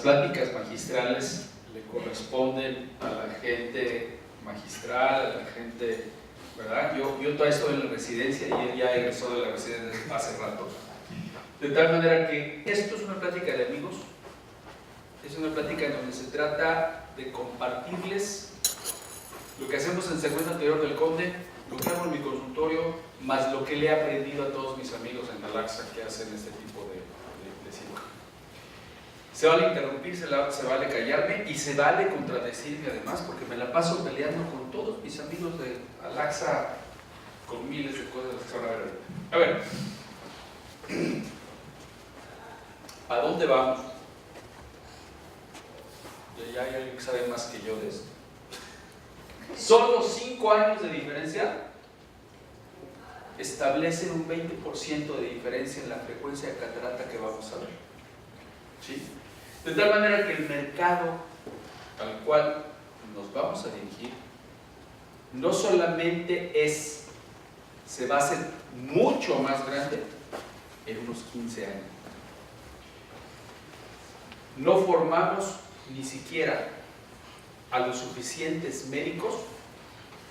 pláticas magistrales le corresponden a la gente magistral, a la gente, ¿verdad? Yo todavía estoy en la residencia y él ya egresó de la residencia hace rato. De tal manera que esto es una plática de amigos, es una plática en donde se trata de compartirles lo que hacemos en el segmento anterior del Conde, lo que hago en mi consultorio, más lo que le he aprendido a todos mis amigos en Galaxa que hacen este tipo de circo. Se vale interrumpir, se vale callarme y se vale contradecirme además, porque me la paso peleando con todos mis amigos de Galaxa con miles de cosas que se van a ver ahorita. A ver, ¿a dónde vamos? Ya hay alguien que sabe más que yo de esto. Solo 5 años de diferencia establecen un 20% de diferencia en la frecuencia de catarata que vamos a ver. ¿Sí? De tal manera que el mercado al cual nos vamos a dirigir no solamente se va a hacer mucho más grande en unos 15 años. No formamos ni siquiera a los suficientes médicos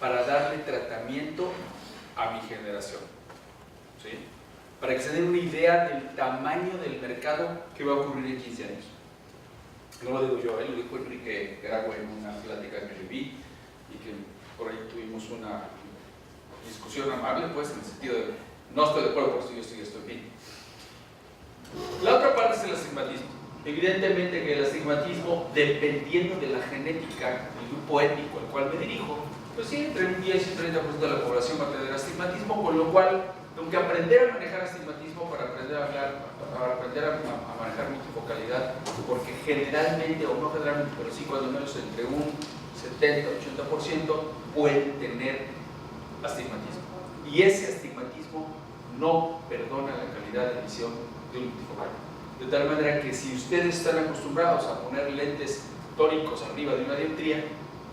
para darle tratamiento a mi generación, ¿sí? Para que se den una idea del tamaño del mercado que va a ocurrir en 15 años. No lo digo yo, lo dijo Enrique Grago en una plática que le vi y que por ahí tuvimos una discusión amable, pues, en el sentido de no estoy de acuerdo, por eso yo estoy bien. La otra parte es el astigmatismo. Evidentemente que el astigmatismo, dependiendo de la genética del grupo étnico al cual me dirijo, pues sí, entre un 10 y un 30% de la población va a tener astigmatismo, con lo cual tengo que aprender a manejar astigmatismo para aprender a hablar, para aprender a manejar multifocalidad, porque generalmente, o no generalmente, pero sí cuando menos entre un 70-80% pueden tener astigmatismo. Y ese astigmatismo no perdona la calidad de visión de un multifocal. De tal manera que si ustedes están acostumbrados a poner lentes tóricos arriba de una dioptría,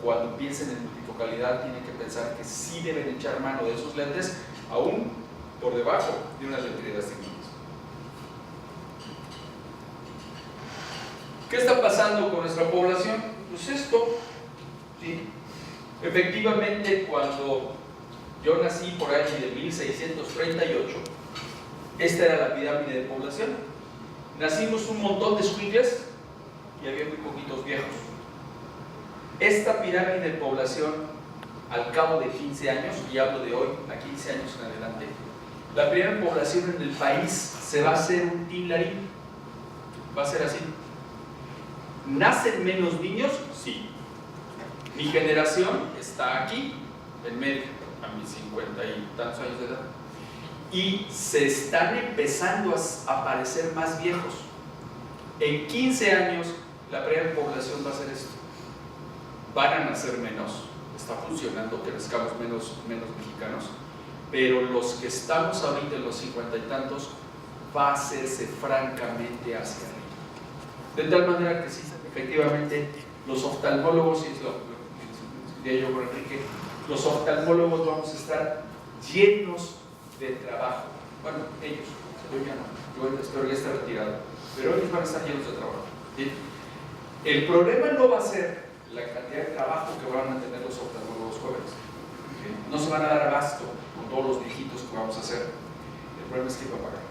cuando piensen en multifocalidad tienen que pensar que sí deben echar mano de esos lentes, aún por debajo de una dioptría de astigmatismo. ¿Qué está pasando con nuestra población? Pues esto, ¿sí? Efectivamente, cuando yo nací por ahí de 1638, esta era la pirámide de población. Nacimos un montón de escuincles y había muy poquitos viejos. Esta pirámide de población, al cabo de 15 años, y hablo de hoy, a 15 años en adelante, la primera población en el país se va a hacer un tilarín. Va a ser así. ¿Nacen menos niños? Sí. Mi generación está aquí, en medio, a mis 50 y tantos años de edad. Y se están empezando a aparecer más viejos. En 15 años, la primera población va a ser esto. Van a nacer menos, está funcionando que nazcamos menos mexicanos, pero los que estamos ahorita en los 50 y tantos, va a hacerse francamente hacia arriba. De tal manera que sí, efectivamente, los oftalmólogos, y es lo que diría yo con Enrique, los oftalmólogos vamos a estar llenos de trabajo. Bueno, ellos, yo ya no, yo espero ya estar retirado, pero ellos van a estar llenos de trabajo. ¿Sí? El problema no va a ser la cantidad de trabajo que van a tener los oftalmólogos jóvenes. ¿Sí? No se van a dar abasto con todos los viejitos que vamos a hacer. El problema es que va a pagar.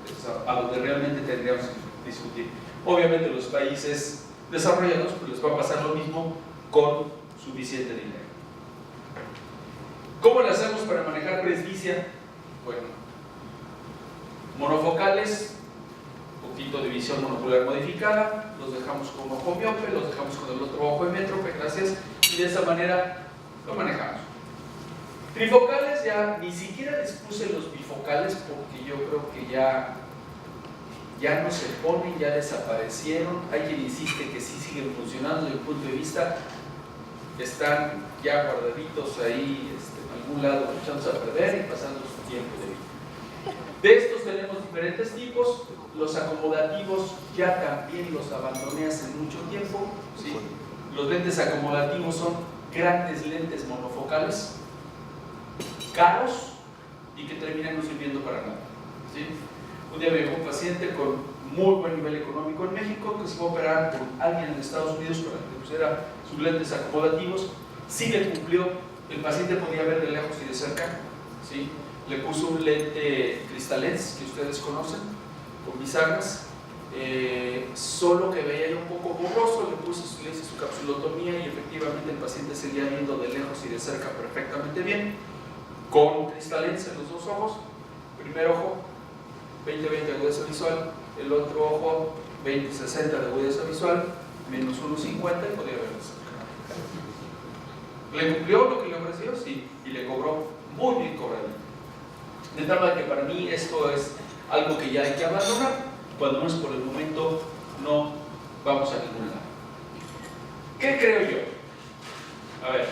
Es a donde realmente tendríamos que discutir. Obviamente los países desarrollados pues les va a pasar lo mismo con suficiente dinero. ¿Cómo le hacemos para manejar presbicia? Bueno, monofocales, poquito de visión monocular modificada, los dejamos con ojo miope, los dejamos con el otro ojo hemétrope, gracias, y de esa manera lo manejamos. Trifocales, ya ni siquiera les puse los bifocales porque yo creo que ya no se ponen, ya desaparecieron. Hay quien insiste que sí siguen funcionando desde el punto de vista, están ya guardaditos ahí en algún lado, echándose a perder y pasando su tiempo de vida. De estos tenemos diferentes tipos. Los acomodativos ya también los abandoné hace mucho tiempo, ¿sí? Los lentes acomodativos son grandes lentes monofocales, caros y que terminan no sirviendo para nada, ¿sí? Un día me llegó un paciente con muy buen nivel económico en México, que se fue a operar con alguien en Estados Unidos para que pusiera sus lentes acomodativos. Sí le cumplió, el paciente podía ver de lejos y de cerca, ¿sí? Le puso un lente Cristalens que ustedes conocen, con bisagras, solo que veía ya un poco borroso, le hice su capsulotomía y efectivamente el paciente seguía viendo de lejos y de cerca perfectamente bien, con Cristalens en los dos ojos. Primer ojo 20-20 de agudeza visual, el otro ojo 20-60 de agudeza visual, menos 1.50 y podía ver de cerca. ¿Le cumplió lo que le ofreció? Sí, y le cobró muy bien cobrado. De tal manera que para mí esto es algo que ya hay que abandonar. Cuando no es por el momento, no vamos a ningún lado. ¿Qué creo yo? A ver,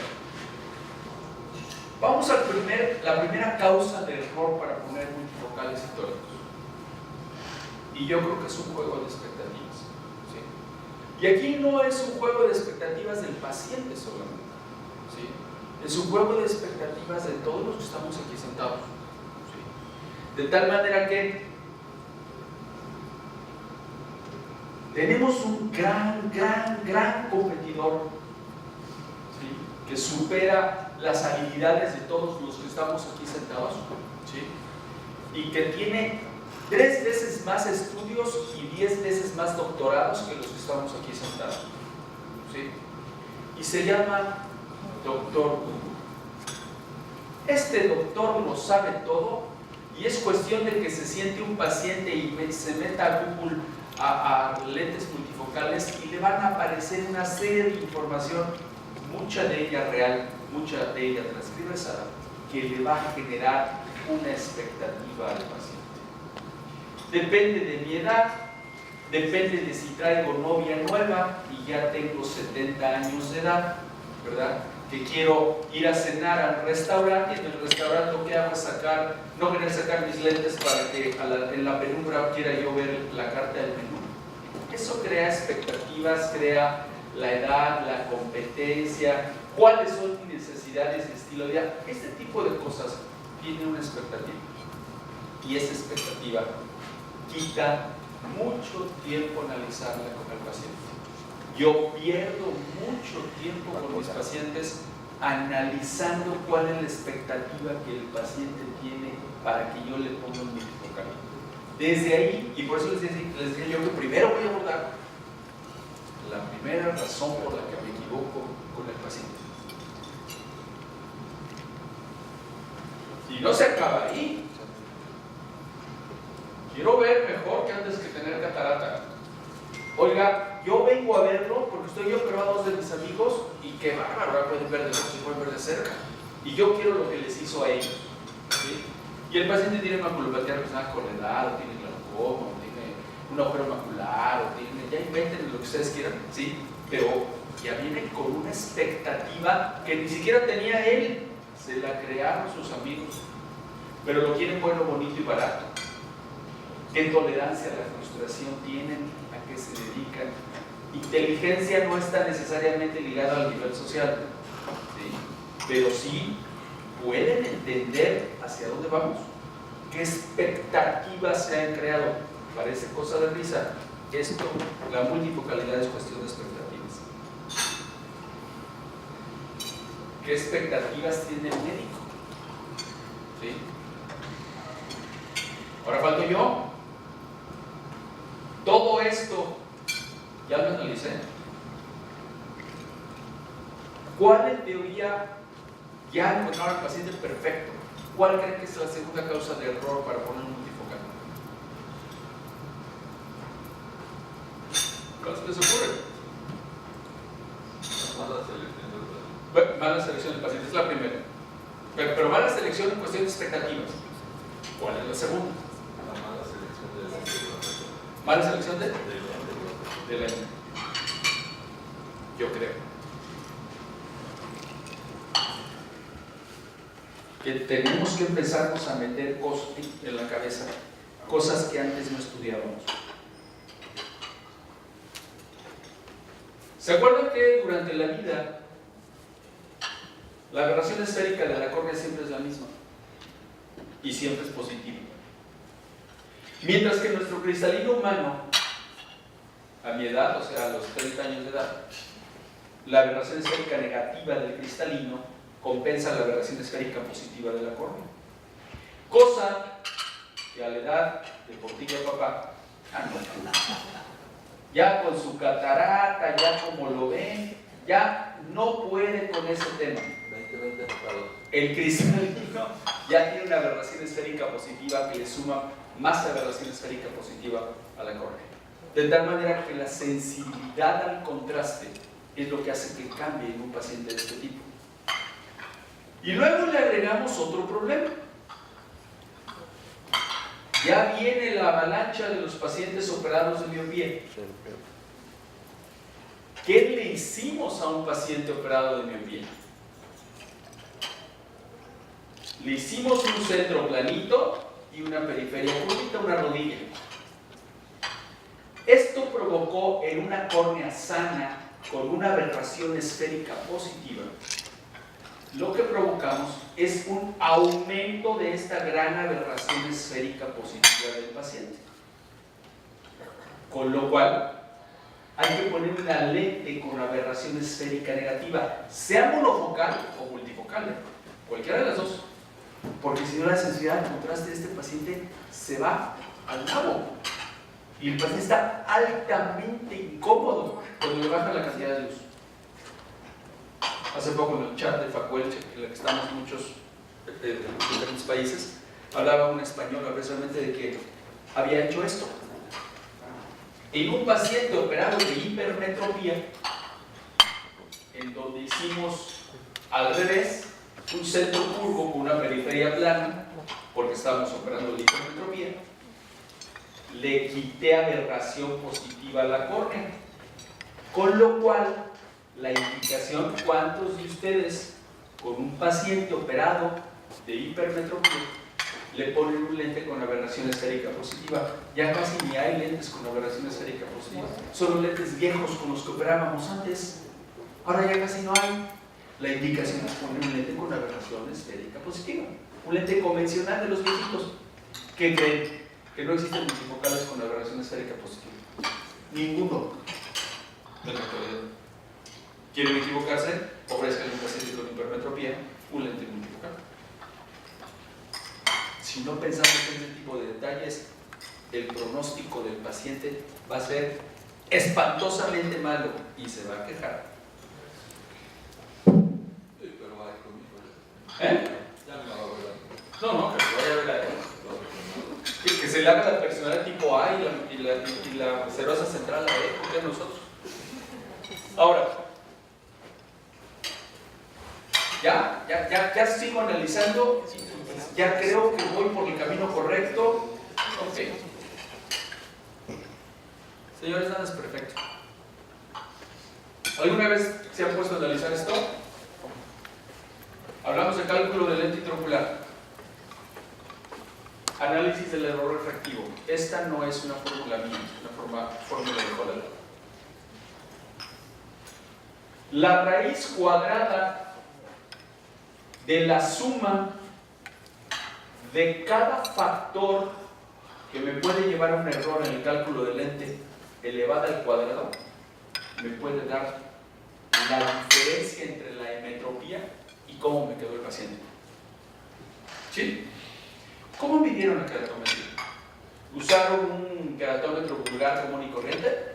vamos a la primera causa de error para poner multifocales y tónicos. Y yo creo que es un juego de expectativas, ¿sí? Y aquí no es un juego de expectativas del paciente solamente, ¿sí? Es un juego de expectativas de todos los que estamos aquí sentados, ¿sí? De tal manera que tenemos un gran competidor, ¿sí? Que supera las habilidades de todos los que estamos aquí sentados, ¿sí? Y que tiene 3 veces más estudios y 10 veces más doctorados que los que estamos aquí sentados, ¿sí? Y se llama Doctor Google. Este doctor lo sabe todo y es cuestión de que se siente un paciente y se meta a Google a lentes multifocales y le van a aparecer una serie de información, mucha de ella real, mucha de ella transcribesada, que le va a generar una expectativa al paciente. Depende de mi edad, depende de si traigo novia nueva y ya tengo 70 años de edad, ¿verdad? Que quiero ir a cenar al restaurante y en el restaurante lo que hago es no querer sacar mis lentes para que en la penumbra quiera yo ver la carta del menú. Eso crea expectativas, crea la edad, la competencia, cuáles son mis necesidades de estilo de vida. Este tipo de cosas tiene una expectativa y esa expectativa quita mucho tiempo analizarla con el paciente. Yo pierdo mucho tiempo con mis pacientes analizando cuál es la expectativa que el paciente tiene para que yo le ponga un multifocal. Desde ahí, y por eso les decía yo que primero voy a abordar la primera razón por la que me equivoco con el paciente. Y no se acaba ahí. Quiero ver mejor que antes que tener catarata. Oiga, yo vengo a verlo porque estoy yo operado a 2 de mis amigos y qué bárbaro, ahora pueden ver de lejos y pueden ver de cerca. Y yo quiero lo que les hizo a ellos, ¿sí? Y el paciente tiene maculopatía relacionada con la edad, o tiene glaucoma, o tiene un agujero macular, o tiene, ya inventen lo que ustedes quieran, ¿sí? Pero ya viene con una expectativa que ni siquiera tenía él, se la crearon sus amigos, pero lo quieren bueno, bonito y barato. ¿Qué tolerancia a la frustración tienen? ¿A qué se dedican? Inteligencia no está necesariamente ligada al nivel social, ¿sí? Pero sí pueden entender hacia dónde vamos, qué expectativas se han creado. Parece cosa de risa. Esto, la multifocalidad es cuestión de expectativas. ¿Qué expectativas tiene el médico? ¿Sí? Ahora falto yo. Todo esto ya lo analicé. ¿Cuál en teoría ya encontraron al paciente perfecto? ¿Cuál creen que es la segunda causa de error para poner un multifocal? ¿Cuál se les ocurre? Mala selección del paciente, es la primera. Pero mala selección en cuestión de expectativas. ¿Cuál es la segunda? Mala selección de la yo creo que tenemos que empezarnos a meter cosas en la cabeza, cosas que antes no estudiábamos. ¿Se acuerdan que durante la vida la aberración esférica de la córnea siempre es la misma y siempre es positiva? Mientras que nuestro cristalino humano a mi edad, o sea, a los 30 años de edad, la aberración esférica negativa del cristalino compensa la aberración esférica positiva de la córnea. Cosa que a la edad de Portilla papá, ya con su catarata, ya como lo ven, ya no puede con ese tema. El cristalino ya tiene una aberración esférica positiva que le suma más aberración esférica positiva a la córnea. De tal manera que la sensibilidad al contraste es lo que hace que cambie en un paciente de este tipo. Y luego le agregamos otro problema. Ya viene la avalancha de los pacientes operados de miopía. ¿Qué le hicimos a un paciente operado de miopía? Le hicimos un centro planito y una periferia curvita, una rodilla. Esto provocó en una córnea sana con una aberración esférica positiva. Lo que provocamos es un aumento de esta gran aberración esférica positiva del paciente. Con lo cual, hay que poner una lente con aberración esférica negativa, sea monofocal o multifocal, cualquiera de las dos. Porque si no, la sensibilidad al contraste de este paciente se va al nabo. Y el paciente está altamente incómodo cuando le baja la cantidad de luz. Hace poco en el chat de Facuelche, en el que estamos muchos de diferentes países, hablaba un español precisamente de que había hecho esto. En un paciente operado de hipermetropía, en donde hicimos al revés, un centro curvo con una periferia plana, porque estábamos operando de hipermetropía, le quité aberración positiva a la córnea, con lo cual la indicación, ¿cuántos de ustedes con un paciente operado de hipermetropía le ponen un lente con aberración esférica positiva? Ya casi ni hay lentes con aberración esférica positiva, son los lentes viejos con los que operábamos antes, ahora ya casi no hay. La indicación es poner un lente con aberración esférica positiva, un lente convencional de los viejitos. ¿Qué creen? Que no existen multifocales con aberración esférica positiva. Ninguno. De la actualidad. ¿Quieren equivocarse? Ofrezcan un paciente con hipermetropía un lente multifocal. Si no pensamos en este tipo de detalles, el pronóstico del paciente va a ser espantosamente malo y se va a quejar. ¿Eh? No, que se vaya a ver a él. Que se le haga la personalidad tipo A y la serosa central a B, porque a nosotros. Ahora, ya sigo analizando, ya creo que voy por el camino correcto. Ok. Señores, nada es perfecto. ¿Alguna vez se han puesto a analizar esto? Hablamos de cálculo del lente intraocular. Análisis del error refractivo. Esta no es una fórmula mía, es una fórmula de Holland. La raíz cuadrada de la suma de cada factor que me puede llevar a un error en el cálculo del lente elevada al cuadrado me puede dar la diferencia entre la hemetropía y cómo me quedó el paciente. ¿Sí? ¿Cómo midieron la keratometría? ¿Usaron un keratómetro vulgar común y corriente?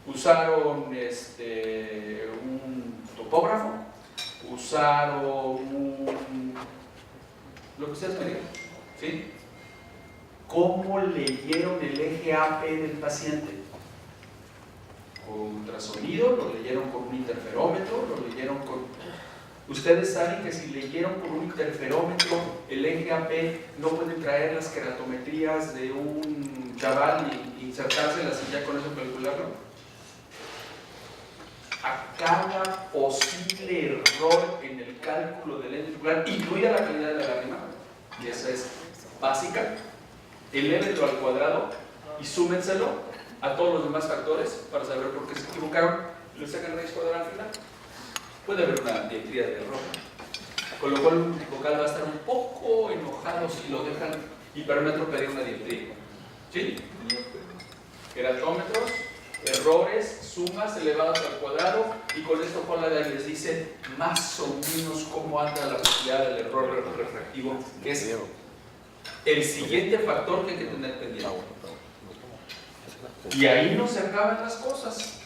¿Usaron un topógrafo? ¿Usaron lo que ustedes me digan? ¿Sí? ¿Cómo leyeron el eje AP del paciente? ¿Con ultrasonido? ¿Lo leyeron con un interferómetro? ¿Lo leyeron con...? Ustedes saben que si leyeron con un interferómetro el eje AP, no pueden traer las keratometrías de un chaval y insertárselas y ya con eso calcularlo. A cada posible error en el cálculo del lente ocular, incluida la calidad de la lágrima, y esa es básica, elévenlo al cuadrado y súmenselo a todos los demás factores para saber por qué se equivocaron y lo sacan raíz cuadrada al final. Puede haber una dioptría de error, con lo cual un multifocal va a estar un poco enojado si lo dejan hipermetro pedir una dioptría. ¿Sí? Keratómetros, errores, sumas elevadas al cuadrado, y con esto Holland les dice más o menos cómo anda la posibilidad del error refractivo, que es el siguiente factor que hay que tener pendiente. Y ahí no se acaban las cosas.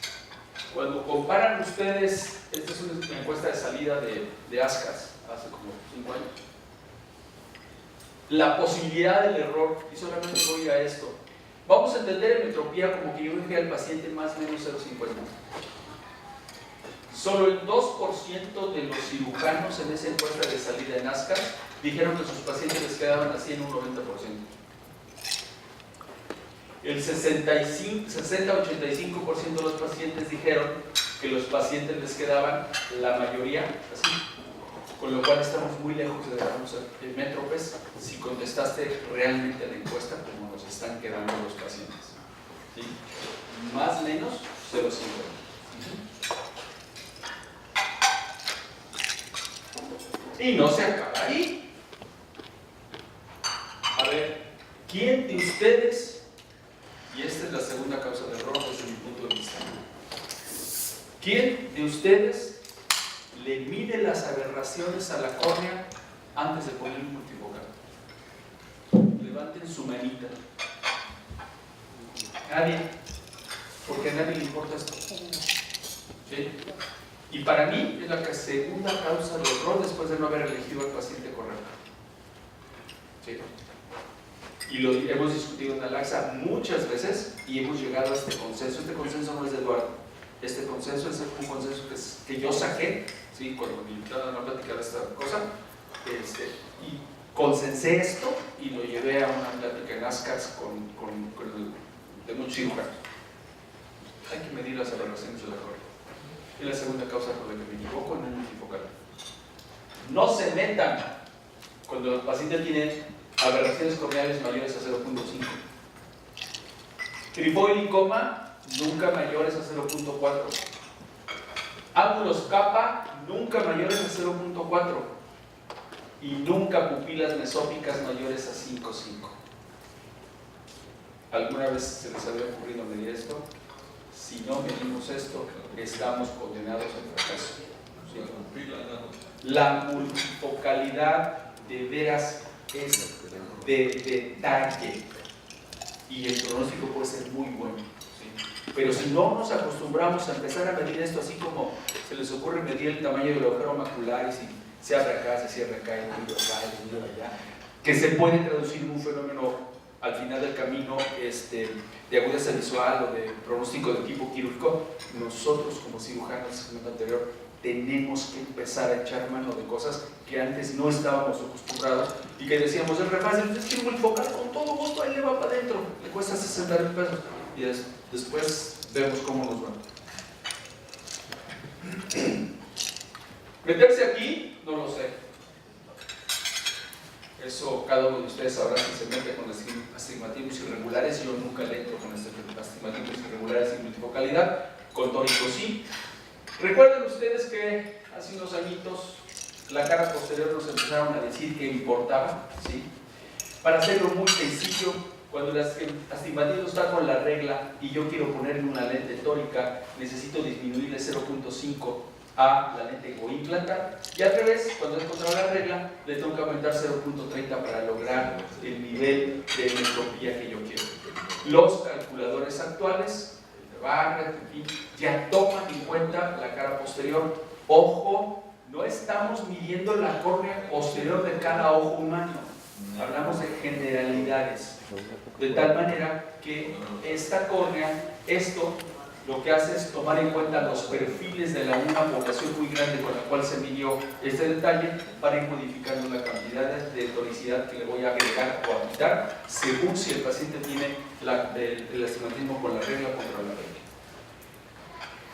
Cuando comparan ustedes, esta es una encuesta de salida de ASCAS hace como 5 años, la posibilidad del error, y solamente voy a esto, vamos a entender en entropía como que yo dejé al paciente más o menos 0,50. Solo el 2% de los cirujanos en esa encuesta de salida en ASCAS dijeron que sus pacientes les quedaban así en un 90%. El 60-85% de los pacientes dijeron que los pacientes les quedaban, la mayoría, así. Con lo cual estamos muy lejos de darnos métropes si contestaste realmente la encuesta como nos están quedando los pacientes. ¿Sí? Más o menos 0,50. Y no se acaba ahí. A ver, ¿quién de ustedes, y esta es la segunda causa de error desde mi punto de vista, quién de ustedes le mide las aberraciones a la córnea antes de poner un multifocal? Levanten su manita. Nadie, porque a nadie le importa esto. ¿Sí? Y para mí es la segunda causa de error después de no haber elegido al paciente correcto. ¿Sí? Y lo hemos discutido en la LACSA muchas veces y hemos llegado a este consenso. Este consenso no es de Eduardo. Este consenso es un consenso que yo saqué, ¿sí? Cuando me invitaron a platicar esta cosa, y consensé esto y lo llevé a una plática en ASCAS de muchos cirujanos. Hay que medir las aberraciones de la córnea. Y la segunda causa por la que me equivoco en el multifocal. No se metan cuando el paciente tiene aberraciones corneales mayores a 0,5. Trifoilicoma nunca mayores a 0,4. Ángulos capa nunca mayores a 0,4. Y nunca pupilas mesóficas mayores a 5,5. ¿Alguna vez se les había ocurrido medir esto? Si no medimos esto, estamos condenados al fracaso. ¿Sí? La multifocalidad de veras es de detalle y el pronóstico puede ser muy bueno. ¿Sí? Pero si no nos acostumbramos a empezar a medir esto así como se les ocurre medir el tamaño del agujero macular y si se abre acá, se cierra acá, y el allá, que se puede traducir en un fenómeno al final del camino de agudeza visual o de pronóstico de tipo quirúrgico, nosotros como cirujanos, segmento anterior, tenemos que empezar a echar mano de cosas que antes no estábamos acostumbrados y que decíamos, es re fácil, es que multifocal con todo gusto, ahí le va para adentro, le cuesta 60,000 pesos y después vemos cómo nos va. Meterse aquí, no lo sé. Eso cada uno de ustedes sabrá si se mete con astigmatismos irregulares. Yo nunca le entro con astigmatismos irregulares y multifocalidad. Con tórico sí. Recuerden ustedes que hace unos añitos la cara posterior nos empezaron a decir que importaba, ¿sí? Para hacerlo muy sencillo, cuando el astigmatismo está con la regla y yo quiero ponerle una lente tórica, necesito disminuirle 0,5 a la lente o implantar, y al revés, cuando es contra la regla, le tengo que aumentar 0,30 para lograr el nivel de metropía que yo quiero. Los calculadores actuales, el de Barrett, en fin, ya toman en cuenta la cara posterior. Ojo, no estamos midiendo la córnea posterior de cada ojo humano, hablamos de generalidades, de tal manera que esta córnea, esto lo que hace es tomar en cuenta los perfiles de una población muy grande con la cual se midió este detalle para ir modificando la cantidad de toricidad que le voy a agregar o a quitar según si el paciente tiene el astigmatismo con la regla o contra la regla.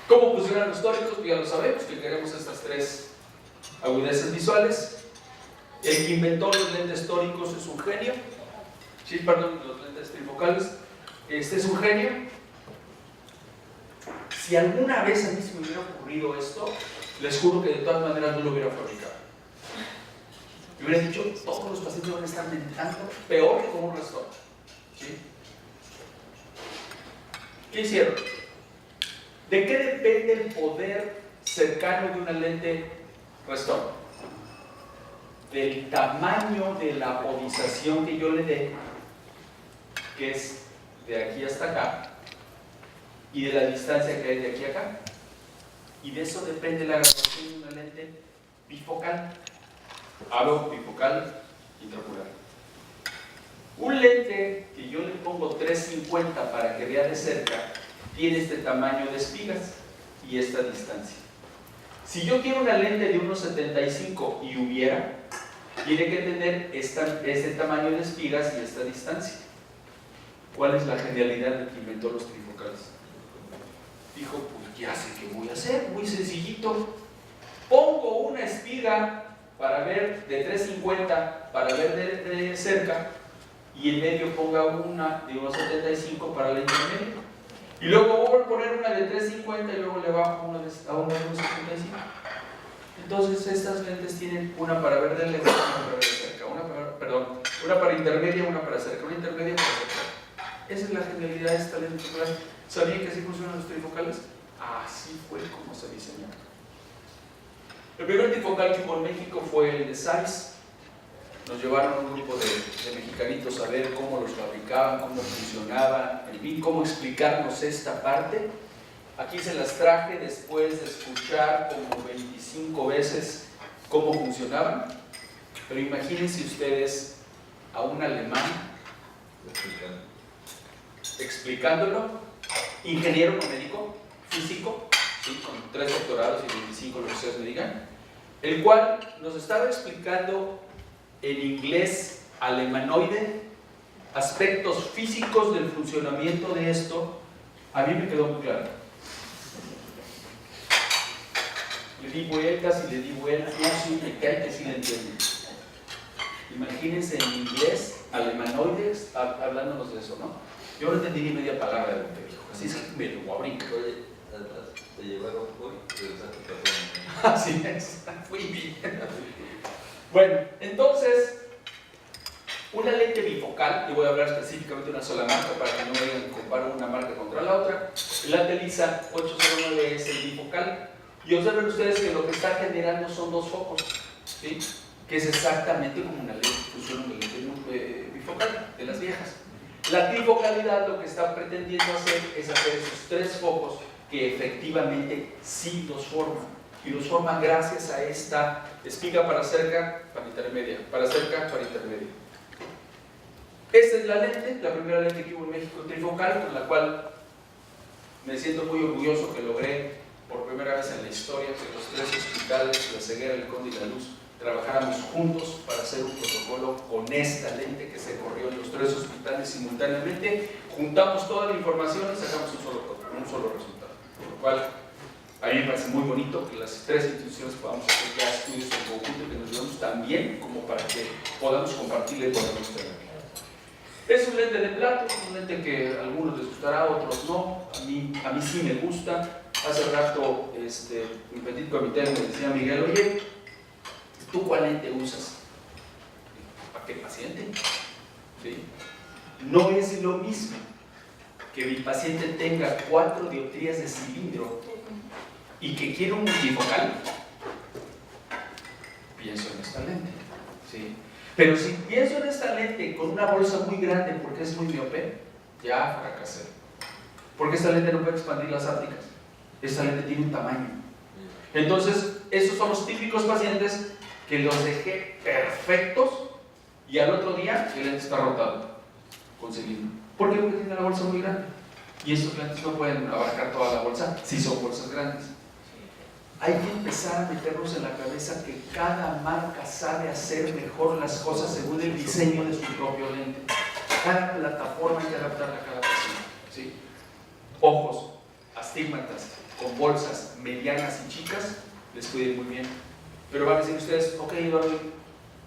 ¿Cómo funcionan los tóricos? Pues ya lo sabemos, que queremos estas tres agudezas visuales. El que inventó los lentes tóricos es un genio. Sí, perdón, los lentes trifocales. Este es un genio. Si alguna vez a mí se me hubiera ocurrido esto, les juro que de todas maneras no lo hubiera fabricado. Me hubiera dicho, todos los pacientes van a estar meditando peor que con un restaurante. ¿Sí? ¿Qué hicieron? ¿De qué depende el poder cercano de una lente Restore? Del tamaño de la apodización que yo le dé, que es de aquí hasta acá, y de la distancia que hay de aquí a acá. Y de eso depende la graduación de una lente bifocal. Hablo bifocal intraocular. Un lente que yo le pongo 350 para que vea de cerca, tiene este tamaño de espigas y esta distancia. Si yo quiero una lente de 1.75 y hubiera, tiene que tener este tamaño de espigas y esta distancia. ¿Cuál es la genialidad de que inventó los trifocales? Dijo, pues ya sé qué voy a hacer, muy sencillito. Pongo una espiga para ver de 350 para ver de cerca, y en medio ponga una de 1.75 para la intermedia. Y luego voy a poner una de 350 y luego le bajo una de 1.75. Entonces estas lentes tienen una para ver de lejos y una para ver de cerca, una para intermedia, una para cerca, una intermedia para cerca. Esa es la genialidad de esta lente trifocal. ¿Sabían que así funcionan los trifocales? Así fue como se diseñó. El primer trifocal que hubo en México fue el de Zeiss. Nos llevaron un grupo de mexicanitos a ver cómo los fabricaban, cómo funcionaban, en fin, cómo explicarnos esta parte. Aquí se las traje después de escuchar como 25 veces cómo funcionaban. Pero imagínense ustedes a un alemán explicándolo, ingeniero no médico, físico, ¿sí? Con 3 doctorados y 25, lo que ustedes me digan, el cual nos estaba explicando en inglés alemanoide aspectos físicos del funcionamiento de esto. A mí me quedó muy claro. Le di vueltas y le di vueltas, no, sí, me cae que sí le entienden. Imagínense en inglés alemanoide hablándonos de eso, ¿no? Yo no entendí ni media palabra de lo que dijo, así es que me lo voy a brincar. Te llevaron hoy, Así es, fui bien. Bueno, entonces, una lente bifocal, y voy a hablar específicamente de una sola marca para que no vayan a comparar una marca contra la otra. La Telisa 809 es el bifocal, y observen ustedes que lo que está generando son 2 focos, ¿sí? Que es exactamente como una lente, funciona una lente bifocal de las viejas. La trifocalidad lo que está pretendiendo hacer es hacer esos 3 focos que efectivamente sí los forman, y los forman gracias a esta espiga para cerca, para intermedia, para cerca, para intermedia. Esta es la lente, la primera lente que hubo en México trifocal, con la cual me siento muy orgulloso que logré por primera vez en la historia que los 3 hospitales, la Ceguera, el Conde y la Luz, trabajáramos juntos para hacer un protocolo con esta lente que se corrió en los 3 hospitales simultáneamente. Juntamos toda la información y sacamos un solo resultado. Por lo cual, a mí me parece muy bonito que las 3 instituciones podamos hacer ya estudios en conjunto y que nos llevemos tan bien como para que podamos compartirle con nuestra vida. Es un lente de plato, un lente que a algunos les gustará, a otros no. A mí sí me gusta. Hace rato mi petit comité me decía Miguel, oye, ¿tú cuál lente usas? ¿Para qué paciente? ¿Sí? No es lo mismo que mi paciente tenga 4 dioptrías de cilindro y que quiera un multifocal. Pienso en esta lente, ¿sí? Pero si pienso en esta lente con una bolsa muy grande porque es muy miope, ya fracasé. Porque esta lente no puede expandir las ápticas. Esta lente tiene un tamaño. Entonces, esos son los típicos pacientes que los dejé perfectos y al otro día el lente está rotado con cilindro. ¿Por qué? Porque tiene la bolsa muy grande. Y estos lentes no pueden abarcar toda la bolsa si son bolsas grandes. Hay que empezar a meternos en la cabeza que cada marca sabe hacer mejor las cosas según el diseño de su propio lente. Cada plataforma hay que adaptarla a cada paciente, ¿sí? Ojos, astigmatas, con bolsas medianas y chicas, les cuiden muy bien. Pero van a decir ustedes, ok, Eduardo,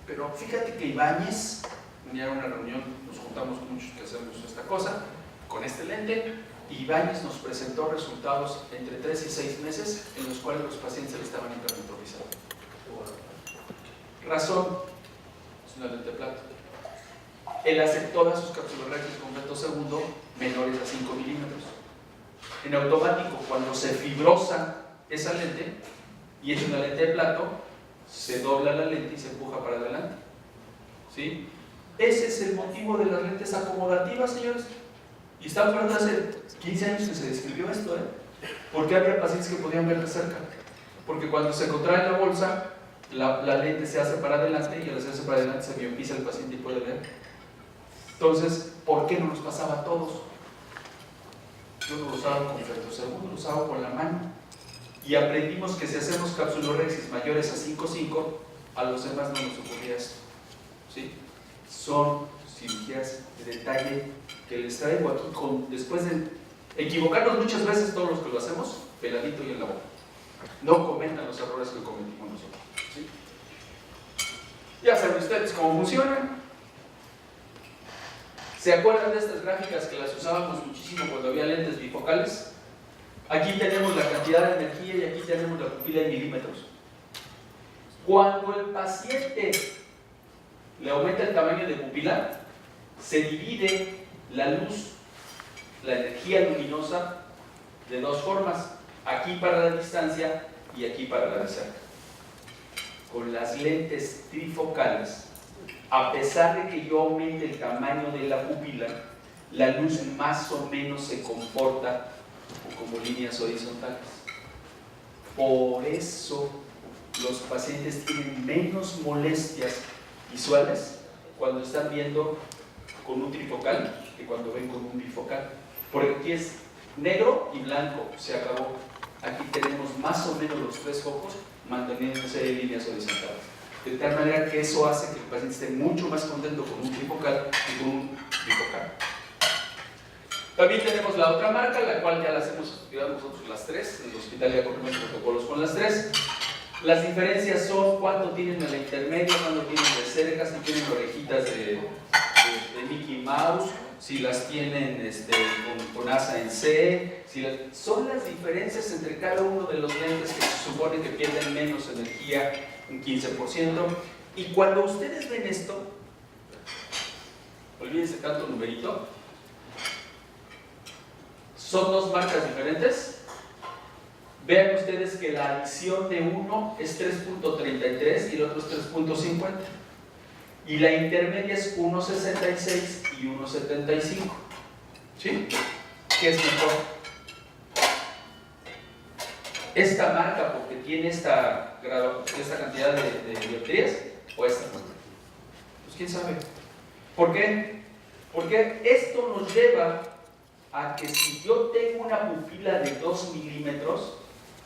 pero fíjate que Ibáñez, un día en una reunión, nos juntamos muchos que hacemos esta cosa, con este lente, y Ibáñez nos presentó resultados entre 3 y 6 meses en los cuales los pacientes le estaban hipermetropizando. Razón, es una lente de plato. Él hace todas sus cápsulas rectas con método segundo menores a 5 milímetros. en automático, cuando se fibrosa esa lente y es una lente de plato, se dobla la lente y se empuja para adelante. ¿Sí? Ese es el motivo de las lentes acomodativas, señores. Y estamos hablando de hace 15 años que se describió esto, porque había pacientes que podían ver de cerca. Porque cuando se contrae la bolsa, la lente se hace para adelante y al hacerse para adelante se miopiza el paciente y puede ver. Entonces, ¿por qué no nos pasaba a todos? Yo no lo usaba con femtosegundo, lo usaba con la mano. Y aprendimos que si hacemos capsulorhexis mayores a 5,5, a los demás no nos ocurría esto. ¿Sí? Son cirugías de detalle que les traigo aquí después de equivocarnos muchas veces todos los que lo hacemos, peladito y en la boca. No cometan los errores que cometimos nosotros. ¿Sí? Ya saben ustedes cómo funcionan. ¿Se acuerdan de estas gráficas que las usábamos muchísimo cuando había lentes bifocales? Aquí tenemos la cantidad de energía y aquí tenemos la pupila en milímetros. Cuando el paciente le aumenta el tamaño de pupila, se divide la luz, la energía luminosa, de dos formas. Aquí para la distancia y aquí para la de cerca. Con las lentes trifocales, a pesar de que yo aumente el tamaño de la pupila, la luz más o menos se comporta como líneas horizontales. Por eso los pacientes tienen menos molestias visuales cuando están viendo con un trifocal que cuando ven con un bifocal. Porque aquí es negro y blanco, se acabó. Aquí tenemos más o menos los tres focos manteniéndose en líneas horizontales. De tal manera que eso hace que el paciente esté mucho más contento con un trifocal que con un bifocal. También tenemos la otra marca, la cual ya las hemos estudiado nosotros las tres. En el hospital ya corremos protocolos con las tres. Las diferencias son cuánto tienen en la intermedia, cuánto tienen de cerca, si tienen orejitas de Mickey Mouse, si las tienen con asa en C, son las diferencias entre cada uno de los lentes que se supone que pierden menos energía, un 15%. Y cuando ustedes ven esto, olvídense tanto numerito, son dos marcas diferentes. Vean ustedes que la adición de uno es 3.33 y el otro es 3.50. Y la intermedia es 1.66 y 1.75. ¿Sí? ¿Qué es mejor? ¿Esta marca porque tiene esta cantidad de dioptrías o esta? Pues quién sabe. ¿Por qué? Porque esto nos lleva a que si yo tengo una pupila de 2 milímetros,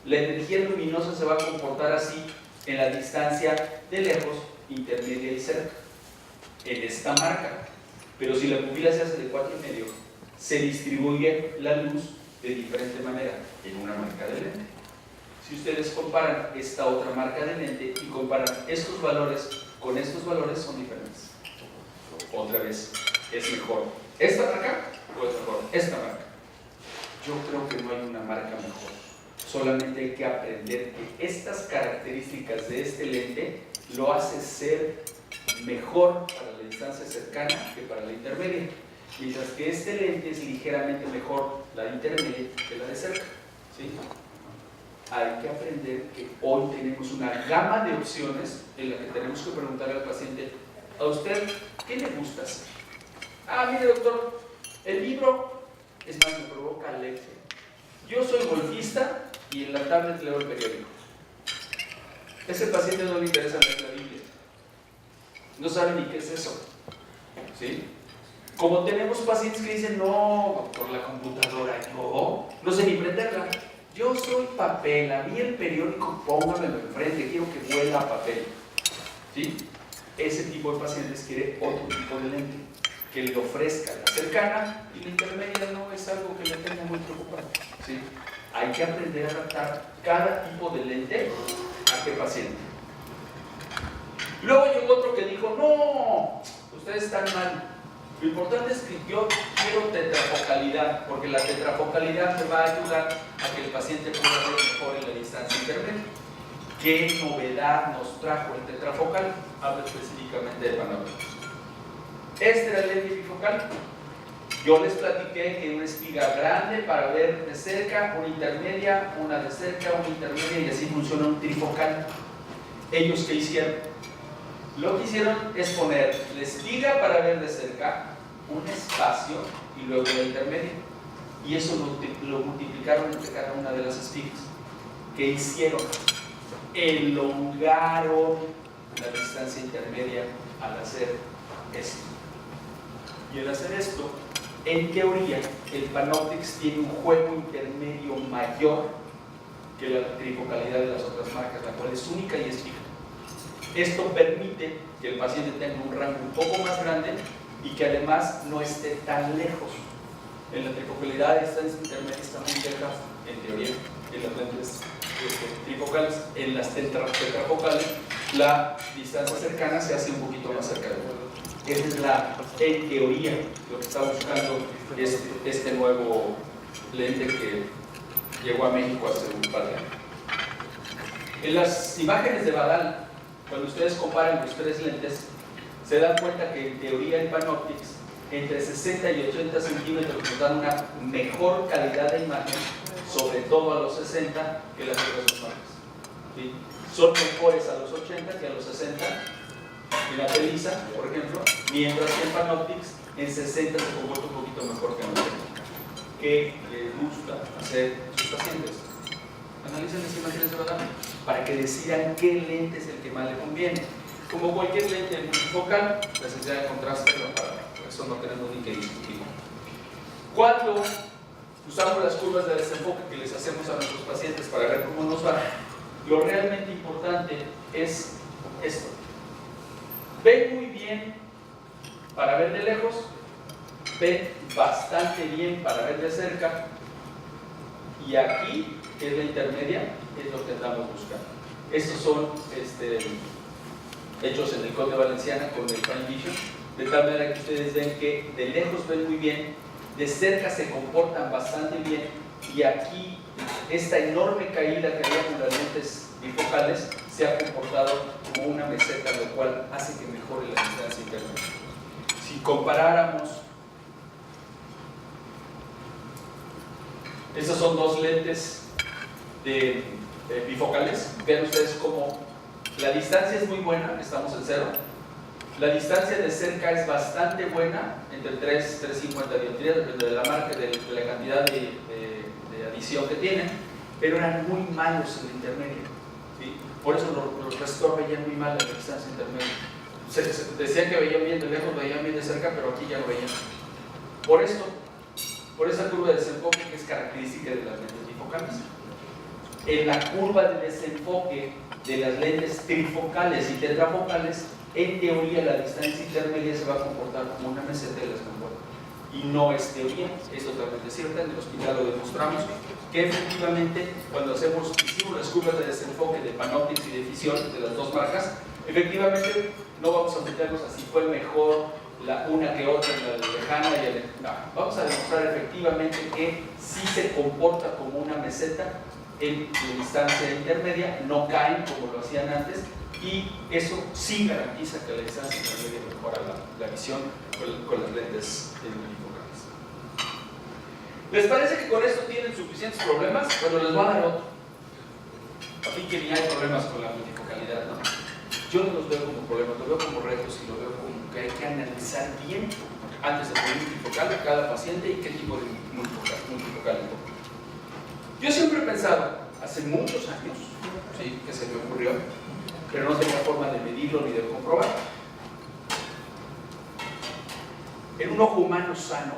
la energía luminosa se va a comportar así en la distancia de lejos, intermedia y cerca, en esta marca. Pero si la pupila se hace de 4,5, se distribuye la luz de diferente manera en una marca de lente. Si ustedes comparan esta otra marca de lente y comparan estos valores con estos valores, son diferentes. Otra vez, ¿es mejor esta marca o es mejor esta marca? Yo creo que no hay una marca mejor. Solamente hay que aprender que estas características de este lente lo hace ser mejor para la distancia cercana que para la intermedia, mientras que este lente es ligeramente mejor la intermedia que la de cerca. ¿Sí? Hay que aprender que hoy tenemos una gama de opciones en la que tenemos que preguntarle al paciente: ¿a usted qué le gusta hacer? Ah, mire doctor, el libro es más, me provoca alergia. Yo soy golfista y en la tablet leo el periódico. Ese paciente no le interesa leer la Biblia. No sabe ni qué es eso. ¿Sí? Como tenemos pacientes que dicen: no, doctor, la computadora, yo no sé ni prenderla. Yo soy papel, a mí el periódico póngamelo enfrente, quiero que huela a papel. ¿Sí? Ese tipo de pacientes quiere otro tipo de lente, que le ofrezca la cercana, y la intermedia no es algo que le tenga muy preocupado. ¿Sí? Hay que aprender a adaptar cada tipo de lente a qué paciente. Luego llegó otro que dijo: no, ustedes están mal. Lo importante es que yo quiero tetrafocalidad, porque la tetrafocalidad me va a ayudar a que el paciente pueda ver mejor en la distancia intermedia. ¿Qué novedad nos trajo el tetrafocal? Hablo específicamente de panorámicos. Este era el lente bifocal. Yo les platiqué que una espiga grande para ver de cerca, una intermedia, una de cerca, una intermedia, y así funciona un trifocal. ¿Ellos qué hicieron? Lo que hicieron es poner la espiga para ver de cerca, un espacio y luego la intermedia. Y eso lo multiplicaron entre cada una de las espigas. ¿Qué hicieron? Elongaron la distancia intermedia al hacer esto. Y al hacer esto, en teoría, el Panoptix tiene un juego intermedio mayor que la trifocalidad de las otras marcas, la cual es única y es fija. Esto permite que el paciente tenga un rango un poco más grande y que además no esté tan lejos. En la trifocalidad de distancia intermedia está muy lejos, en teoría, en las lentes trifocales. En las tetrafocales, la distancia cercana se hace un poquito más cercana. Esa es en teoría, lo que está buscando este nuevo lente que llegó a México hace un par de años. En las imágenes de Badal, cuando ustedes comparan los tres lentes, se dan cuenta que en teoría el Panoptix entre 60 y 80 centímetros nos dan una mejor calidad de imagen, sobre todo a los 60, que las otras dos marcas. ¿Sí? Son mejores a los 80 que a los 60 en la Telisa, por ejemplo, mientras que el Panoptix en 60 se comporta un poquito mejor que en la Telisa. ¿Qué les gusta hacer sus pacientes? Analicen las imágenes de Badal para que decidan qué lente es el que más le conviene. Como cualquier lente multifocal, la necesidad de contraste no para eso no tenemos ni que discutir. Cuando usamos las curvas de desenfoque que les hacemos a nuestros pacientes para ver cómo nos va, lo realmente importante es esto. Ven muy bien para ver de lejos, ven bastante bien para ver de cerca, y aquí, que es la intermedia, es lo que andamos buscando. Estos son hechos en el Código Valenciana con el Fine Vision, de tal manera que ustedes ven que de lejos ven muy bien, de cerca se comportan bastante bien, y aquí esta enorme caída que había con las lentes bifocales se ha comportado como una meseta, lo cual hace que mejore la distancia intermedia. Si comparáramos, estos son dos lentes bifocales, vean ustedes cómo la distancia es muy buena, estamos en 0. La distancia de cerca es bastante buena, entre 3 y 3.50 dioptrías, depende de la marca, de la cantidad de adición que tienen, pero eran muy malos en la intermedia. ¿Sí? Por eso los restos veían muy mal en la distancia intermedia. Decían que veían bien de lejos, veían bien de cerca, pero aquí ya no veían. Por esto, por esa curva de desenfoque que es característica de las lentes bifocales. En la curva de desenfoque de las lentes trifocales y tetrafocales, en teoría la distancia intermedia se va a comportar como una meseta de las comporta. Y no es teoría, es totalmente cierta. En el hospital lo demostramos que efectivamente cuando hicimos las curvas de desenfoque de Panoptix y de Fisión de las dos marcas, efectivamente no vamos a meternos a si fue mejor una que otra en la lejana no, vamos a demostrar efectivamente que sí se comporta como una meseta en la distancia intermedia, no caen como lo hacían antes, y eso sí garantiza que la distancia intermedia mejora la visión con las lentes bifocales. ¿Les parece que con esto tienen suficientes problemas? Bueno, les voy a dar otro. Así que ni hay problemas con la multifocalidad, ¿no? Yo no los veo como problemas, los veo como retos y los veo como que hay que analizar bien antes de poner multifocal a cada paciente y qué tipo de multifocal es. Yo siempre he pensado, hace muchos años, ¿sí?, que se me ocurrió, pero no tenía forma de medirlo ni de comprobar. En un ojo humano sano,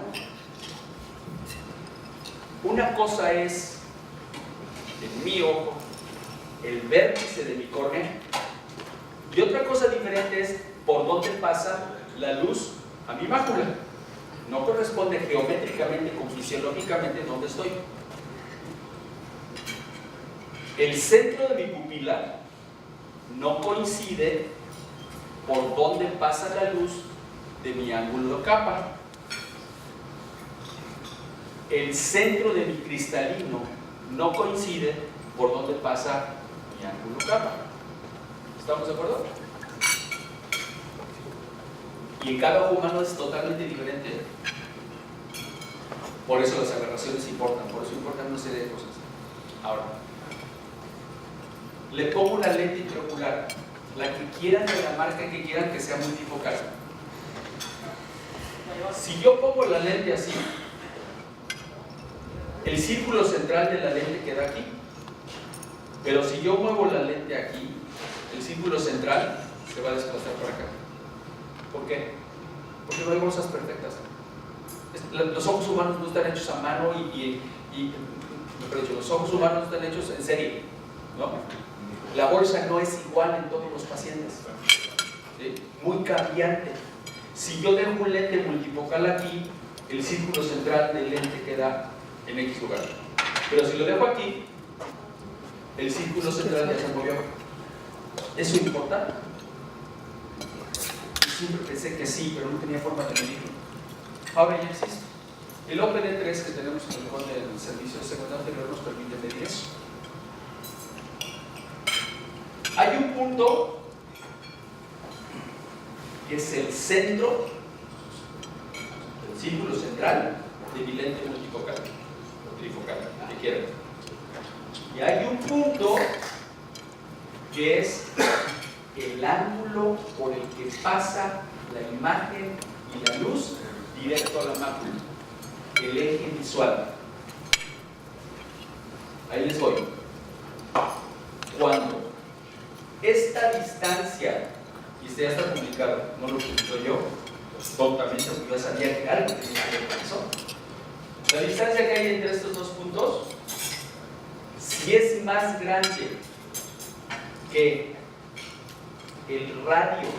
una cosa es, en mi ojo, el vértice de mi córnea, y otra cosa diferente es por dónde pasa la luz a mi mácula. No corresponde geométricamente con fisiológicamente dónde estoy. El centro de mi pupila no coincide por dónde pasa la luz de mi ángulo capa. El centro de mi cristalino no coincide por dónde pasa mi ángulo capa. ¿Estamos de acuerdo? Y en cada ojo humano es totalmente diferente. Por eso las aberraciones importan, por eso importan una serie de cosas. Ahora, le pongo una lente intraocular, la que quieran, de la marca que quieran, que sea multifocal. Si yo pongo la lente así, el círculo central de la lente queda aquí. Pero si yo muevo la lente aquí, el círculo central se va a desplazar por acá. ¿Por qué? Porque no hay bolsas perfectas. Los ojos humanos no están hechos a mano mejor dicho, los ojos humanos están hechos en serie, ¿no? La bolsa no es igual en todos los pacientes, ¿sí? Muy cambiante. Si yo dejo un lente multifocal aquí, el círculo central del lente queda en X lugar. Pero si lo dejo aquí, el círculo central ya se movió. ¿Eso importa? Siempre pensé que sí, pero no tenía forma de medirlo. Ahora ya existe. El OPD3 que tenemos en el código del servicio de seguridad anterior nos permite medir eso. Hay un punto que es el centro, el círculo central de mi lente multifocal o trifocal, que quieran. Y hay un punto que es el ángulo por el que pasa la imagen y la luz directo a la mácula, el eje visual. Ahí les voy. Cuando esta distancia, y este ya está publicado, no lo publico yo, tontamente, porque yo sabía que algo tenía que ver con eso. La distancia que hay entre estos dos puntos, si es más grande que el radio,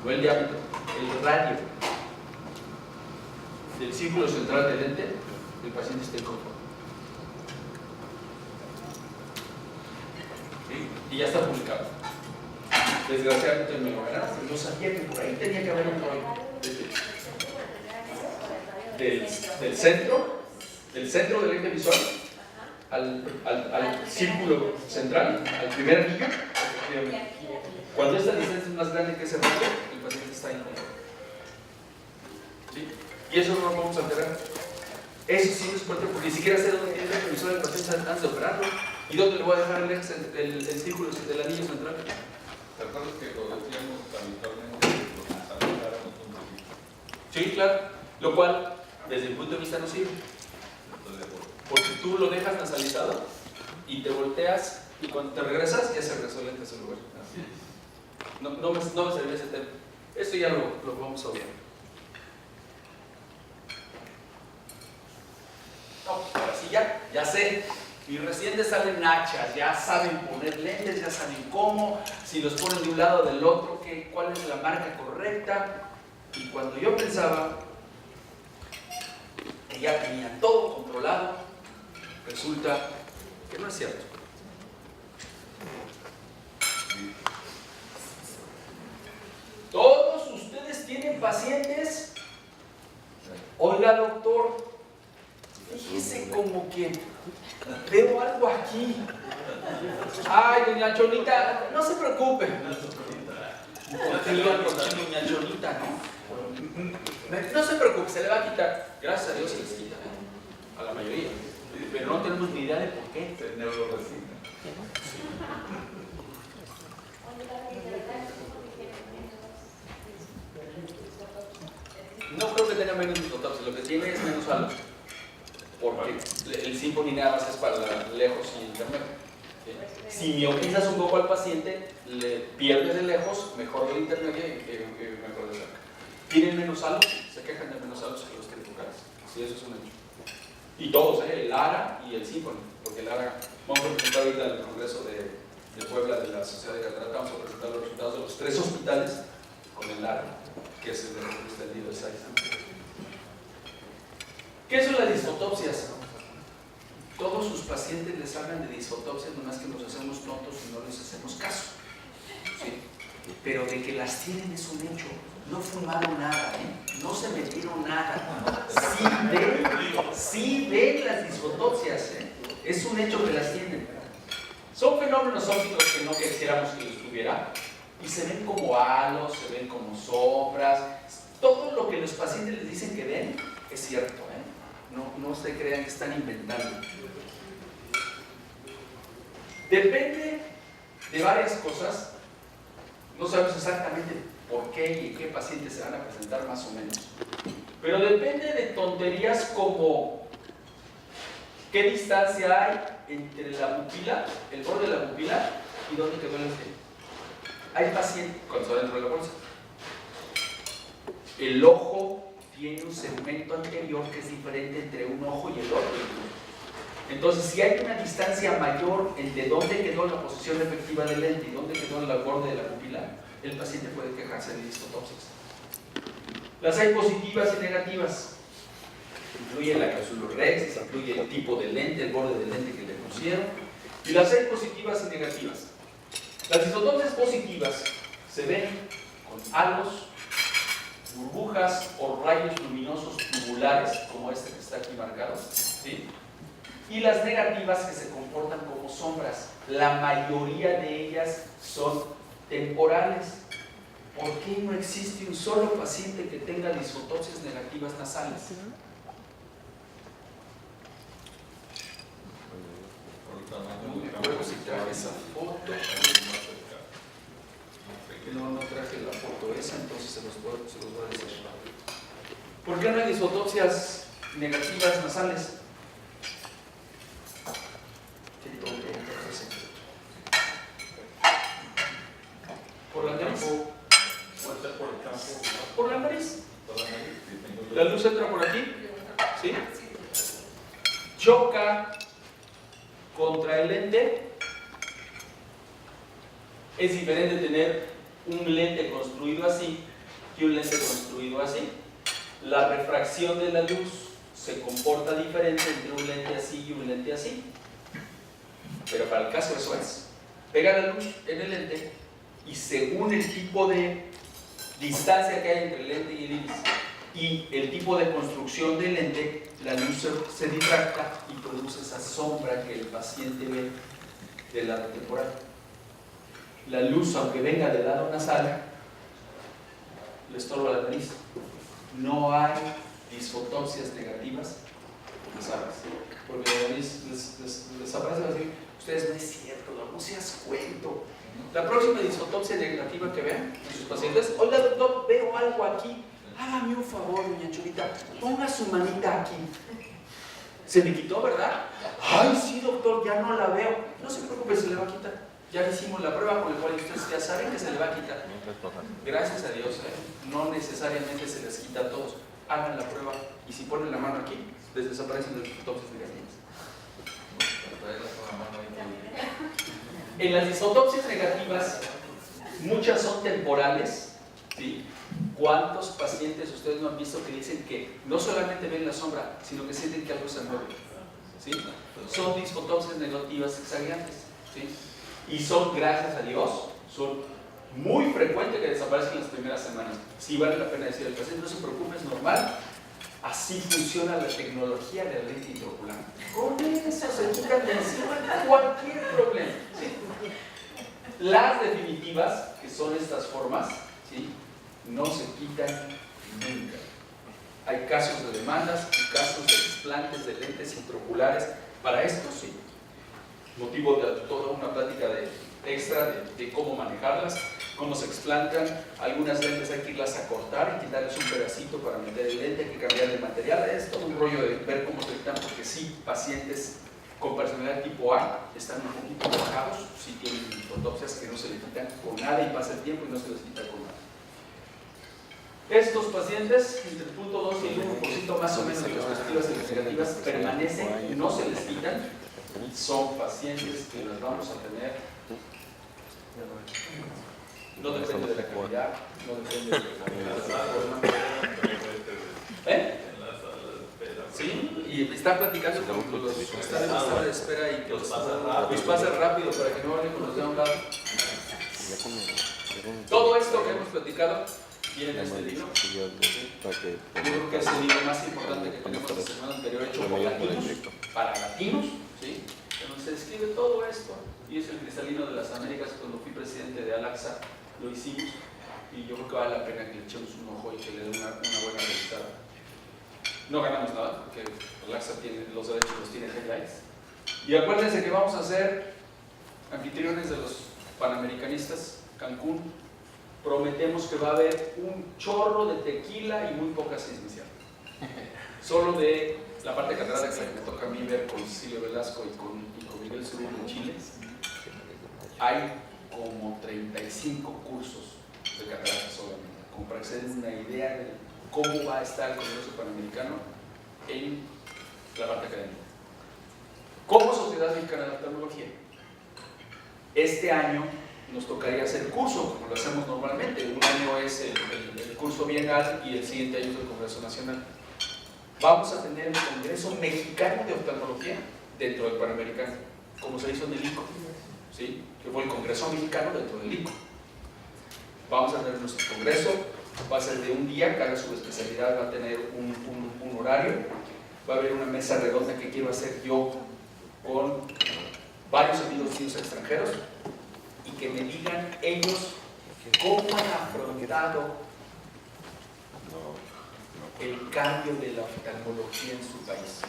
no el diámetro, el radio del círculo central del lente, el paciente está inconforme. ¿Sí? Y ya está publicado. Desgraciadamente me lo ganaron, yo sabía que por ahí tenía que haber un rollo. Del centro del eje visual al círculo central, al primer anillo. Cuando esta distancia es más grande que ese radio, el paciente está inconforme. ¿Sí? Y eso no lo vamos a alterar. Eso sí es fuerte, porque ni siquiera sé dónde tiene el eje visual del paciente antes de operarlo. ¿Y dónde le voy a dejar el círculo del anillo central? ¿Te acuerdas que lo decíamos habitualmente los analizáramos un poquito? Sí, claro. Lo cual, desde el punto de vista no sirve. Porque tú lo dejas nasalizado y te volteas y cuando te regresas ya se regresó el lente a su lugar. Así es. No me servía ese tema. Esto ya lo vamos a obviar. No, ahora sí ya sé. Mis residentes salen nachas, ya saben poner lentes, ya saben cómo, si los ponen de un lado o del otro, cuál es la marca correcta. Y cuando yo pensaba que ya tenía todo controlado, resulta que no es cierto. Todos ustedes tienen pacientes. Oiga, doctor, fíjese como que veo algo aquí. Ay, doña Chonita, no se preocupe. Porque le iban con doña Chonita, ¿no? No se preocupe, se le va a quitar. Gracias a Dios se les quita, ¿eh? A la mayoría. Pero no tenemos ni idea de por qué. Se neuroresigna. No creo que tenga menos disfotopsia, lo que tiene es menos halo. Porque el Symphony nada más es para lejos y internet. Si miopizas un poco al paciente, le pierdes de lejos, mejor el internet y mejor de cerca. Tienen menos halo, se quejan de menos halos que los trifocales. Sí, eso es un hecho. Y todos, el ARA y el Symphony. Porque el ARA, vamos a presentar ahorita en el Congreso de Puebla de la Sociedad de Catarata, vamos a presentar los resultados de los 3 hospitales con el ARA, que es el de extendido de SAIS. ¿Qué son las disfotopsias? Todos sus pacientes les hablan de disfotopsias, nomás que nos hacemos tontos y no les hacemos caso. ¿Sí? Pero de que las tienen es un hecho. No fumaron nada, no se metieron nada. Sí ven las disfotopsias, es un hecho que las tienen. Son fenómenos ópticos que no quisiéramos que los tuviera. Y se ven como halos, se ven como sombras. Todo lo que los pacientes les dicen que ven es cierto, no se crean que están inventando. Depende de varias cosas, no sabemos exactamente por qué y en qué pacientes se van a presentar más o menos, pero depende de tonterías como qué distancia hay entre la pupila, el borde de la pupila y dónde quedó el lente. Hay pacientes, cuando está dentro de la bolsa, el ojo tiene un segmento anterior que es diferente entre un ojo y el otro. Entonces, si hay una distancia mayor entre dónde quedó la posición efectiva del lente y dónde quedó el borde de la pupila, el paciente puede quejarse de disfotopsias. Las hay positivas y negativas. Incluye la capsulorhexis, incluye el tipo de lente, el borde del lente que le pusieron. Y las hay positivas y negativas. Las disfotopsias positivas se ven con halos, burbujas o rayos luminosos tubulares, como este que está aquí marcado, ¿sí? Y las negativas que se comportan como sombras. La mayoría de ellas son temporales. ¿Por qué no existe un solo paciente que tenga disfotopsias negativas nasales? No me acuerdo si traje esa foto. No traje la foto esa, entonces se los voy a decir. ¿Por qué no hay disfotopsias negativas nasales? Por la nariz. Por la nariz. La luz entra por aquí, ¿sí? Choca contra el lente. Es diferente tener un lente construido así que un lente construido así. La refracción de la luz se comporta diferente entre un lente así y un lente así. Pero para el caso eso es. Pega la luz en el lente y según el tipo de distancia que hay entre el lente y el iris y el tipo de construcción del lente, la luz se difracta y produce esa sombra que el paciente ve del lado temporal. La luz, aunque venga del lado nasal, le estorba la nariz. No hay disfotopsias negativas nasales, porque la nariz les aparece así. Ustedes no es cierto, no seas cuento. La próxima disfotopsia negativa que vean en sus pacientes, oiga doctor, veo algo aquí, hágame un favor, doña Chulita, ponga su manita aquí. Se me quitó, ¿verdad? Ay, sí doctor, ya no la veo. No se preocupe, se le va a quitar. Ya hicimos la prueba con la cual ustedes ya saben que se le va a quitar. Gracias a Dios, no necesariamente se les quita a todos. Hagan la prueba y si ponen la mano aquí, les desaparecen las disfotopsias negativas. En las disfotopsias negativas, muchas son temporales, ¿sí? ¿Cuántos pacientes ustedes no han visto que dicen que no solamente ven la sombra, sino que sienten que algo se mueve? ¿Sí? Son disfotopsias negativas exagerantes, ¿sí? Y son, gracias a Dios, son muy frecuentes que desaparecen en las primeras semanas. Sí vale la pena decir al paciente, no se preocupe, es normal. Así funciona la tecnología de la lente intraocular. Con eso se quitan de encima cualquier problema, ¿sí? Las definitivas, que son estas formas, ¿sí? No se quitan nunca. Hay casos de demandas y casos de explantes de lentes intraoculares. Para esto sí. Motivo de toda una plática extra de cómo manejarlas, cómo se explantan. Algunas lentes hay que irlas a cortar y quitarles un pedacito para meter el lente, hay que cambiar de material. Es todo un rollo de ver cómo se quitan, porque sí, pacientes con personalidad tipo A están un poquito bajados, sí tienen disfotopsias que no se les quitan con nada y pasa el tiempo y no se les quita con nada. Estos pacientes, entre el punto 2 y el 1% más o menos de las positivas y las negativas permanecen y no se les quitan. Son pacientes que las vamos a tener. No depende de la calidad, no depende de la forma. Sí, y está platicando con los que están en la sala de espera y que los pasa rápido para que no hablen con los de un lado. Todo esto que hemos platicado viene en este libro. Yo creo que es el libro más importante que tenemos la semana anterior hecho por latinos, para latinos, ¿sí? Donde se describe todo esto, y es el cristalino de las Américas. Cuando fui presidente de Alaxa lo hicimos, y yo creo que vale la pena que le echemos un ojo y que le den una buena revisada. no ganamos nada, porque LACSA tiene los derechos, los tiene Headlights. Y acuérdense que vamos a ser anfitriones de los Panamericanistas, Cancún. Prometemos que va a haber un chorro de tequila y muy poca seismicidad. Solo de la parte catarata que me toca a mí ver con Cecilio Velasco y con Miguel Zurullo en Chile, hay como 35 cursos de catarata solamente, como para que se den una idea de cómo va a estar el Congreso Panamericano en la parte académica. Como Sociedad Mexicana de Oftalmología, este año nos tocaría hacer curso, como lo hacemos normalmente. Un año es el curso bienal y el siguiente año es el Congreso Nacional. Vamos a tener el Congreso Mexicano de Oftalmología dentro del Panamericano, como se hizo en el ICO, ¿sí? Que fue el Congreso Mexicano dentro del ICO. Vamos a tener nuestro congreso, va a ser de un día, cada subespecialidad va a tener un horario, va a haber una mesa redonda que quiero hacer yo con varios amigos míos extranjeros y que me digan ellos cómo han afrontado el cambio de la oftalmología en su país.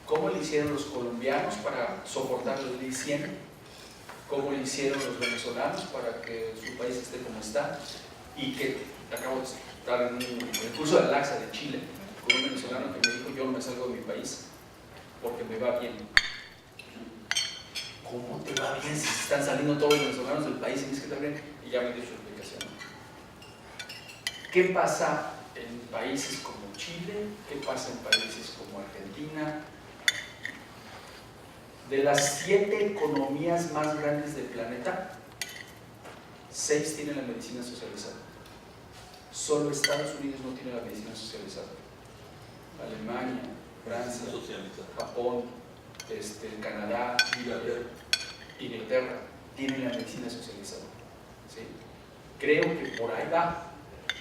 ¿Cómo le hicieron los colombianos para soportar la ley 100? ¿Cómo le hicieron los venezolanos para que su país esté como está? Y que acabo de estar en el curso de LACSA de Chile con un venezolano que me dijo: yo no me salgo de mi país porque me va bien. ¿Cómo te va bien si están saliendo todos los venezolanos del país y dices que está bien? Y ya me dio su explicación. ¿Qué pasa en países como Chile? ¿Qué pasa en países como Argentina? De las 7 economías más grandes del planeta, 6 tienen la medicina socializada. Solo Estados Unidos no tiene la medicina socializada. Alemania, Francia, Japón, Canadá, Inglaterra tienen la medicina socializada. ¿Sí? Creo que por ahí va.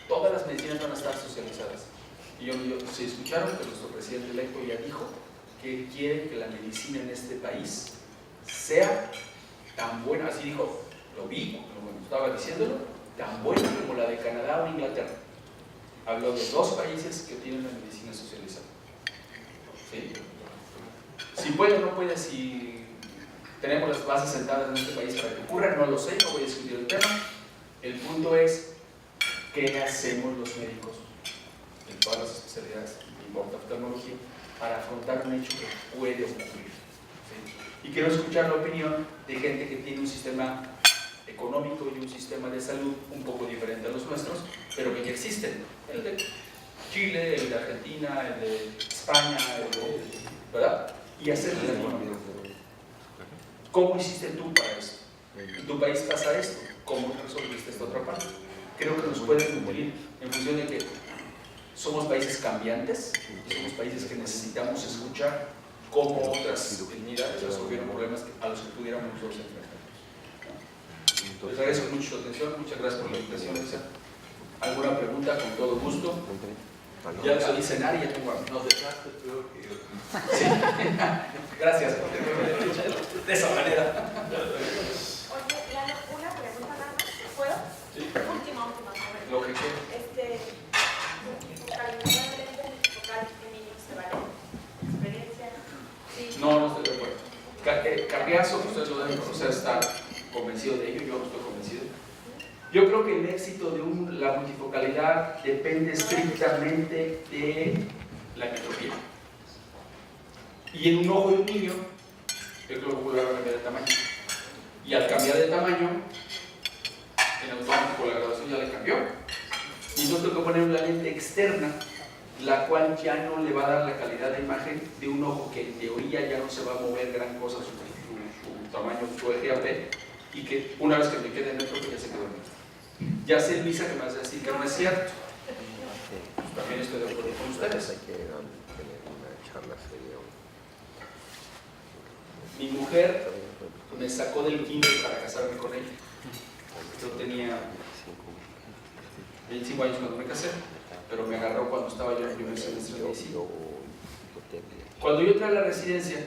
Todas las medicinas van a estar socializadas. Y se escucharon que nuestro presidente electo ya dijo que quiere que la medicina en este país sea tan buena, así dijo, lo vi, como estaba diciéndolo, tan buena como la de Canadá o Inglaterra. Habló de 2 países que tienen la medicina socializada. ¿Sí? Si puede o no puede, si tenemos las bases sentadas en este país para que ocurra, no lo sé, no voy a discutir el tema. El punto es, ¿qué hacemos los médicos en todas las especialidades, no importa oftalmología, para afrontar un hecho que puede ocurrir? ¿Sí? Y quiero escuchar la opinión de gente que tiene un sistema económico y un sistema de salud un poco diferente a los nuestros, pero que ya existen. El de Chile, el de Argentina, el de España, ¿verdad? Y hacerle la economía. ¿Cómo hiciste tú para esto? ¿En tu país pasa esto? ¿Cómo resolviste esta otra parte? Creo que nos pueden nutrir en función de que somos países cambiantes, somos países que necesitamos escuchar cómo otras etnias resolvieron problemas a los que pudiéramos nosotros enfrentarnos. Les agradezco mucho su atención, muchas gracias por la invitación. ¿Alguna pregunta? Con todo gusto. Ya salí cenar y ya tengo hambre. Nos dejaste peor que yo. Sí. Gracias por tenerme de esa manera. Oye, Lalo, una pregunta nada más, ¿puedo? Sí. Última, a ver. Lo que quiero. Focal femenino se vale. ¿Experiencia? Sí. No, no estoy de acuerdo. Carriazo, que ustedes lo deben conocer, está convencido de ello, yo no estoy convencido. Yo creo que el éxito de la multifocalidad depende estrictamente de la metropía. Y en un ojo de un niño, el globo ocular va a cambiar de tamaño. Y al cambiar de tamaño, en automático la graduación ya le cambió. Y entonces tengo que poner una lente externa, la cual ya no le va a dar la calidad de imagen de un ojo que en teoría ya no se va a mover gran cosa su tamaño, su eje AP, y que una vez que me quede dentro, pues ya se quedó dentro. Ya sé, Luisa, que me vas a decir que no es cierto. Pues también estoy de acuerdo con ustedes. Mi mujer me sacó del kinder para casarme con ella. Yo tenía 25 años cuando me casé, pero me agarró cuando estaba yo en el primer semestre de medicina. Cuando yo entré a la residencia,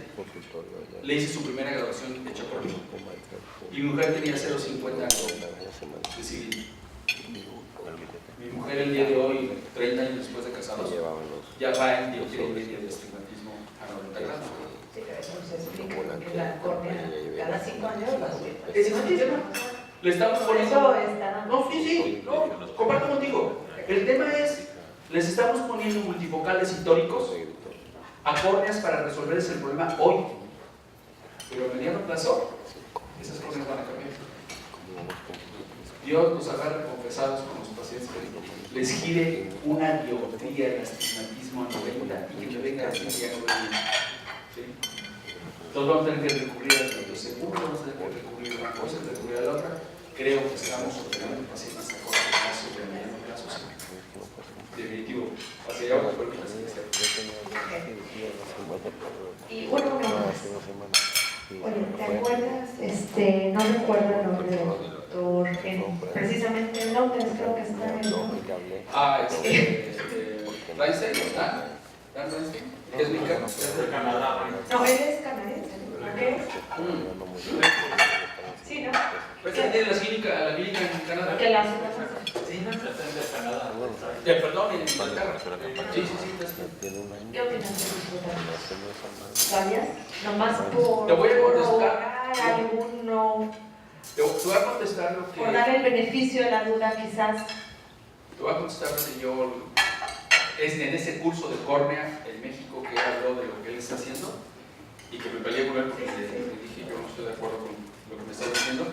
le hice su primera graduación hecha por mí. Y mi mujer tenía 0,50 años de civil. Mi mujer el día de hoy, 30 años después de casados, ya va en dioptría y media de astigmatismo a 90 grados. Sí, pero eso se explica porque la córnea cada 5 años la sube. Ese es el tema. Le estamos Por poniendo... eso está... No, sí, no, comparto contigo. El tema es, les estamos poniendo multifocales históricos a córneas para resolverles el problema hoy. Pero a mediano plazo, esas cosas van a cambiar. Dios nos agarra confesados con los pacientes que les gire una dioptría de astigmatismo a 90 y que me venga a decir que ya no veo bien. ¿Sí? Entonces vamos a tener que recurrir a los seguros, vamos a tener que recurrir a una cosa, recurrir a la otra. Creo que estamos operando pacientes a corto plazo, de mediano plazo, sí. Definitivo. Hacia allá vamos por el Y bueno, oye, ¿te acuerdas? No recuerdo el nombre del doctor, precisamente en Londres creo que está en el... Reinstein, Dan Reinstein, que es mexicano. Es de Canadá. No, él es canadiense, ¿no? ¿Qué es? Sí, ¿no? Pues él tiene la clínica en Canadá. Que la hace la Sí, no, Es de Canadá. perdón, en Inglaterra. Sí. ¿Qué opinas de disfrutar? ¿Sabías? Nomás por Te voy a contestar. corroborar alguno, Te voy a contestar lo que... por dar el beneficio de la duda quizás. Te voy a contestar lo que yo... Es en ese curso de córnea en México que habló de lo que él está haciendo y que me peleé con él porque le dije yo no estoy de acuerdo con lo que me está diciendo.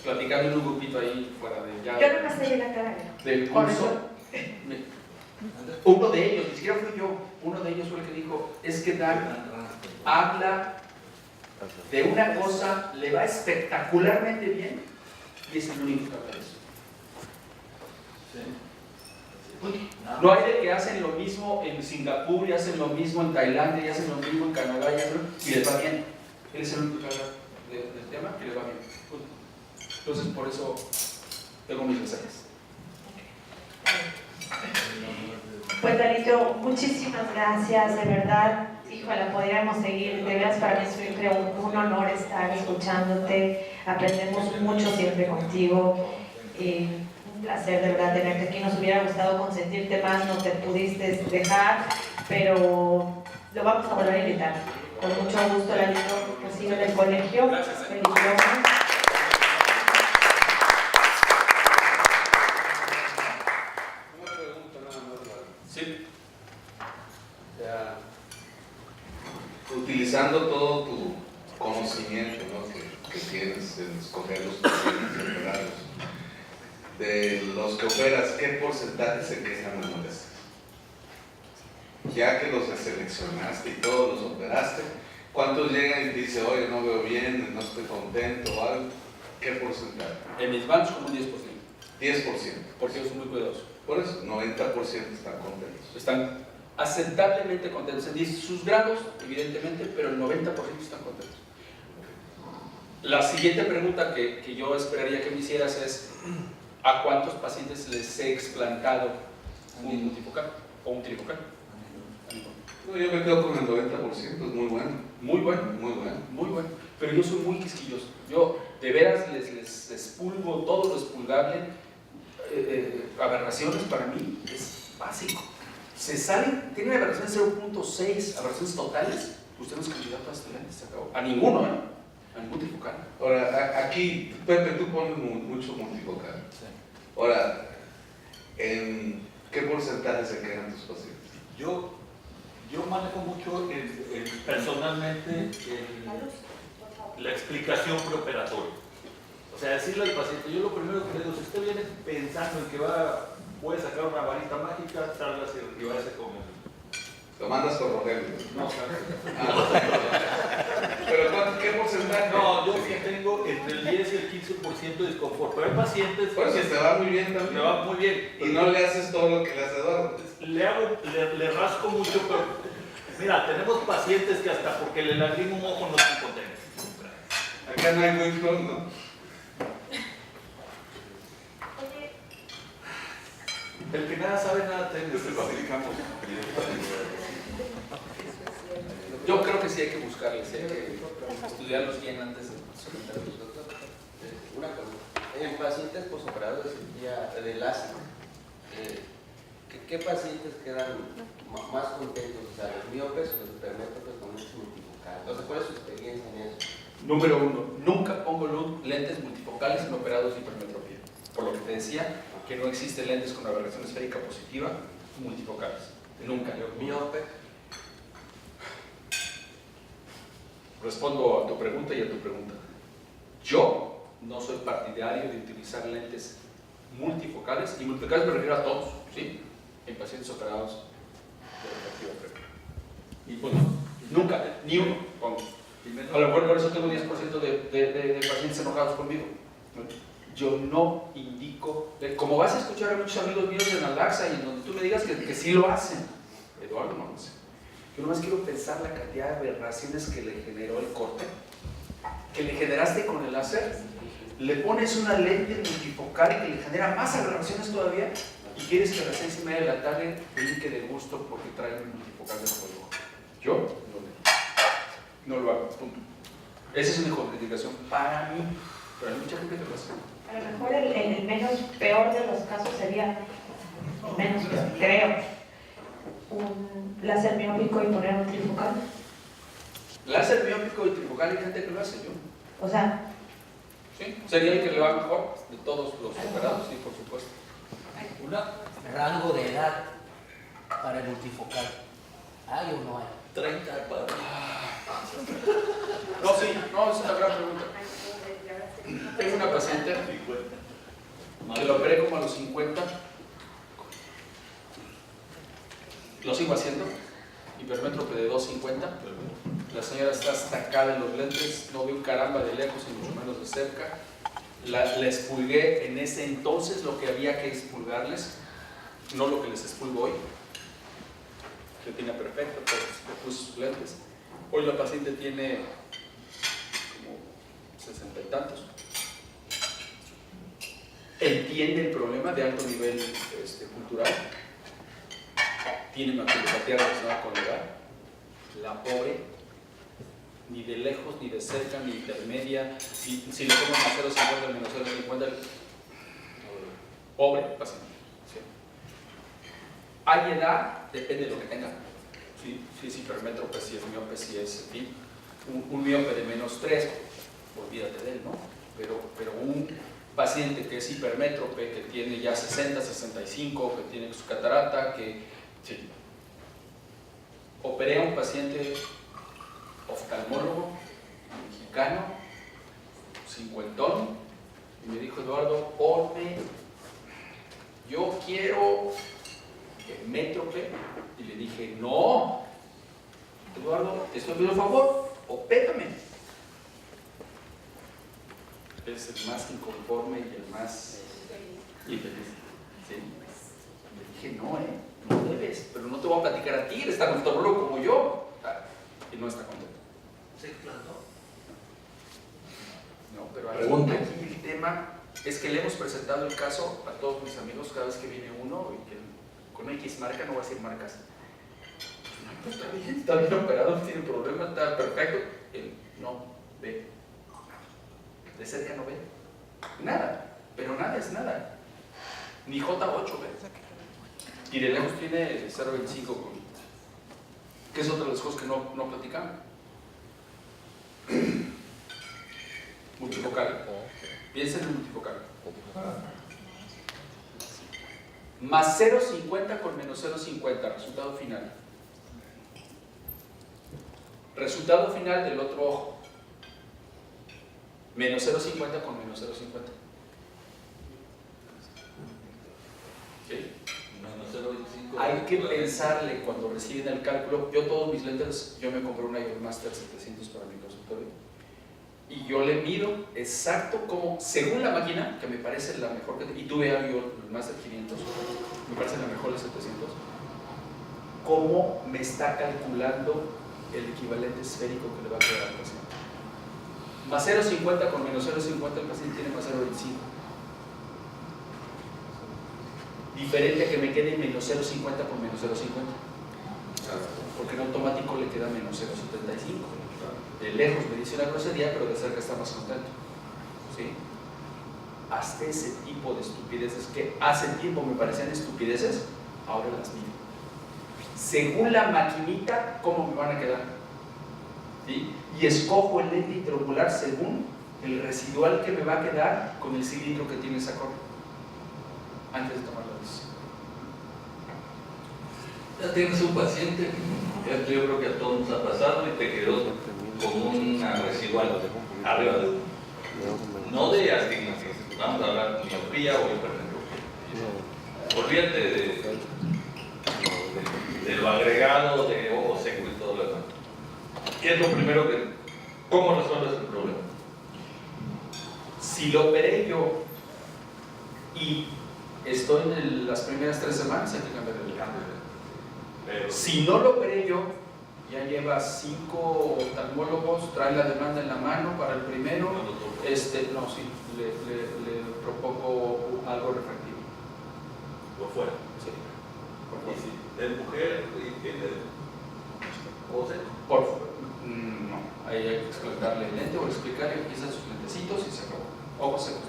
Platicando en un grupito ahí fuera de ya... Yo no me sé la cara. Del Por curso. Uno de ellos, ni siquiera fui yo, uno de ellos fue el que dijo, es que Dan habla de una cosa, le va espectacularmente bien y es el único que habla de eso. No hay de que hacen lo mismo en Singapur y hacen lo mismo en Tailandia y hacen lo mismo en Canadá y les va bien. Él es el único que habla del tema y les va bien. Entonces por eso tengo mis reservas. Pues Dalito, muchísimas gracias, de verdad. Híjole, podríamos seguir, de veras para mí es siempre un honor estar escuchándote, aprendemos mucho siempre contigo. Un placer de verdad tenerte aquí, nos hubiera gustado consentirte más, no te pudiste dejar, pero lo vamos a volver a invitar. Con mucho gusto, Dalito, recibe del colegio. Gracias. Bendiciones. Sí. O sea, utilizando todo tu conocimiento, ¿no? que tienes en escoger los pacientes y operarlos, de los que operas, ¿qué porcentaje se quejan de molestias? Ya que los seleccionaste y todos los operaste, ¿cuántos llegan y te dicen, oye, no veo bien, no estoy contento o algo? ¿Qué porcentaje? En mis manos como un 10%, 10%. porque yo soy muy cuidadoso. Por eso, 90% están contentos. Están aceptablemente contentos. En sus grados, evidentemente, pero el 90% están contentos. La siguiente pregunta que yo esperaría que me hicieras es ¿a cuántos pacientes les he explantado un multifocal o un trifocal? No, yo me quedo con el 90%, es muy bueno. Muy bueno, Muy bueno. muy bueno. Pero yo soy muy quisquilloso. Yo de veras les expulgo todo lo expulgable. Aberraciones para mí es básico. Se salen, tienen aberraciones 0.6, aberraciones totales. Usted no es candidato a estudiantes, se acabó. A ninguno, ¿eh? A ningún trifocal. Ahora, aquí, Pepe, tú pones mucho multifocal. Sí. Ahora, ¿en qué porcentaje se quedan tus pacientes? Yo manejo mucho personalmente la explicación preoperatoria. O sea, decirle al paciente, yo lo primero que le digo, si usted viene pensando en que puede sacar una varita mágica, sálgase y váyase con él. Lo mandas con Rogelio. No, claro. Pero ¿qué porcentaje? No, yo sí tengo entre el 10 y el 15% de disconfort, pero hay pacientes Pues que te va muy bien también. me va muy bien. Y no le haces todo lo que le hace Eduardo. Le rasco mucho, pero mira, tenemos pacientes que hasta porque le lagrimo un ojo no están contentos. Acá no hay muy flow, ¿no? Oye, El que nada sabe, nada teme. Yo creo que sí hay que buscarles, hay que estudiarlos bien antes de someterlos. Una cosa, en pacientes posoperados de cirugía de láser, ¿Qué pacientes quedan más contentos? O sea, los miopes o los hipermétropes con lentes multifocales. O sea, ¿cuál es su experiencia en eso? Número 1, nunca pongo lentes multifocales en operados de hipermetropía. Por lo que te decía, que no existen lentes con aberración esférica positiva multifocales. Nunca. Miope. Respondo a tu pregunta y a tu pregunta. Yo no soy partidario de utilizar lentes multifocales, y multifocales me refiero a todos, ¿sí? En pacientes operados de refractiva previa. Y pues nunca, ni uno pongo. A lo mejor por eso tengo 10% de pacientes enojados conmigo. Yo no indico, como vas a escuchar a muchos amigos míos en Alaxa y en donde tú me digas que sí lo hacen, Eduardo no lo hace. Yo nomás quiero pensar la cantidad de aberraciones que le generó el corte, que le generaste con el láser. Le pones una lente multifocal que le genera más aberraciones todavía y quieres que a las 6:30 de la tarde brinque de gusto porque trae un multifocal de juego. Yo no lo hago, punto. Esa es una contraindicación para mí, pero hay mucha gente que lo hace. A lo mejor el menos peor de los casos sería, menos peor, creo, un láser miópico y poner un trifocal. Láser miópico y trifocal hay gente que lo hace, yo. O sea, ¿Sí? Sería el que le va mejor de todos los operados, sí, por supuesto. Rango de edad para el multifocal. ¿Hay o no hay? 30 para... No, sí, no, es una gran pregunta. Tengo una paciente que lo operé como a los 50. Lo sigo haciendo. Hipermétrope de 250. La señora está estacada en los lentes, no ve un caramba de lejos y mucho menos de cerca. La expulgué en ese entonces lo que había que expulgarles, no lo que les expulgo hoy. Retina perfecta, pues le puse sus lentes. Hoy la paciente tiene como 60 y tantos. Entiende el problema de alto nivel cultural. Tiene maculopatía relacionada con la edad. La pobre, ni de lejos, ni de cerca, ni intermedia. Si le pongo más 0,50 menos 0,50, pobre paciente. ¿Sí? Hay edad, depende de lo que tenga. ¿Sí? Si es hipermétrope, si es miope, si es, en fin, un miope de menos 3, olvídate de él, ¿no? Pero un paciente que es hipermétrope, que tiene ya 60, 65, que tiene su catarata, que sí. Operé a un paciente oftalmólogo mexicano, cincuentón, y me dijo: Eduardo, ponme, yo quiero métrope. Y le dije: no, Eduardo, te estoy pidiendo un favor, opérame. Es el más inconforme y el más infeliz. ¿Sí? Le dije: no, no debes, pero no te voy a platicar a ti, eres tan oftalmólogo como yo. Y no está contento. ¿Se implantó? No, pero aquí Pregunta. el tema es que le hemos presentado el caso a todos mis amigos cada vez que viene uno y que con X marca, no voy a decir marcas. No, pues está bien operado, no tiene problema, está perfecto. Él no ve. De cerca no ve. Nada, pero nada es nada. Ni J8 ve. Y de lejos tiene 0.25 con... que es otra de las cosas que no platicamos. Multifocal. Piensa en el multifocal. Más 0.50 con menos 0.50, resultado final. Resultado final del otro ojo. Menos 0.50 con menos 0.50. ¿Sí? Hay que pensarle cuando reciben el cálculo. Yo todos mis lentes, yo me compré una Master 700 para mi consultorio y yo le mido exacto como, según la máquina, que me parece la mejor, y tuve yo el Master 500, me parece la mejor de 700, cómo me está calculando el equivalente esférico que le va a quedar al paciente. Más 0.50 con menos 0.50, el paciente tiene más 0.25. Diferente a que me quede menos 0.50 con menos 0.50, porque en automático le queda menos 0.75. De lejos me dice una grosería, pero de cerca está más contento. ¿Sí? Hasta ese tipo de estupideces que hace tiempo me parecían estupideces, ahora las mido. Según la maquinita, ¿cómo me van a quedar? ¿Sí? Y escojo el lente intraocular según el residual que me va a quedar con el cilindro que tiene esa córnea, antes de tomar la decisión. Ya tienes un paciente, yo creo que a todos nos ha pasado y te quedó con una residual arriba de uno. No de astigmatismo, vamos a hablar de miopía o hipermetropía. Olvídate de lo agregado, de ojo seco y todo lo demás. ¿Qué es lo primero que, cómo resuelves el problema? Si lo operé yo y estoy en las primeras 3 semanas, hay que cambiar el lente. Pero, Si no lo operé yo, ya lleva 5 oftalmólogos, trae la demanda en la mano para el primero. Le propongo algo refractivo. por fuera. Sí. Y si es mujer y tiene ojo seco. Por favor. No, ahí hay que explicarle el lente o explicarle que empiezan sus lentecitos y se acabó. Ojos secos.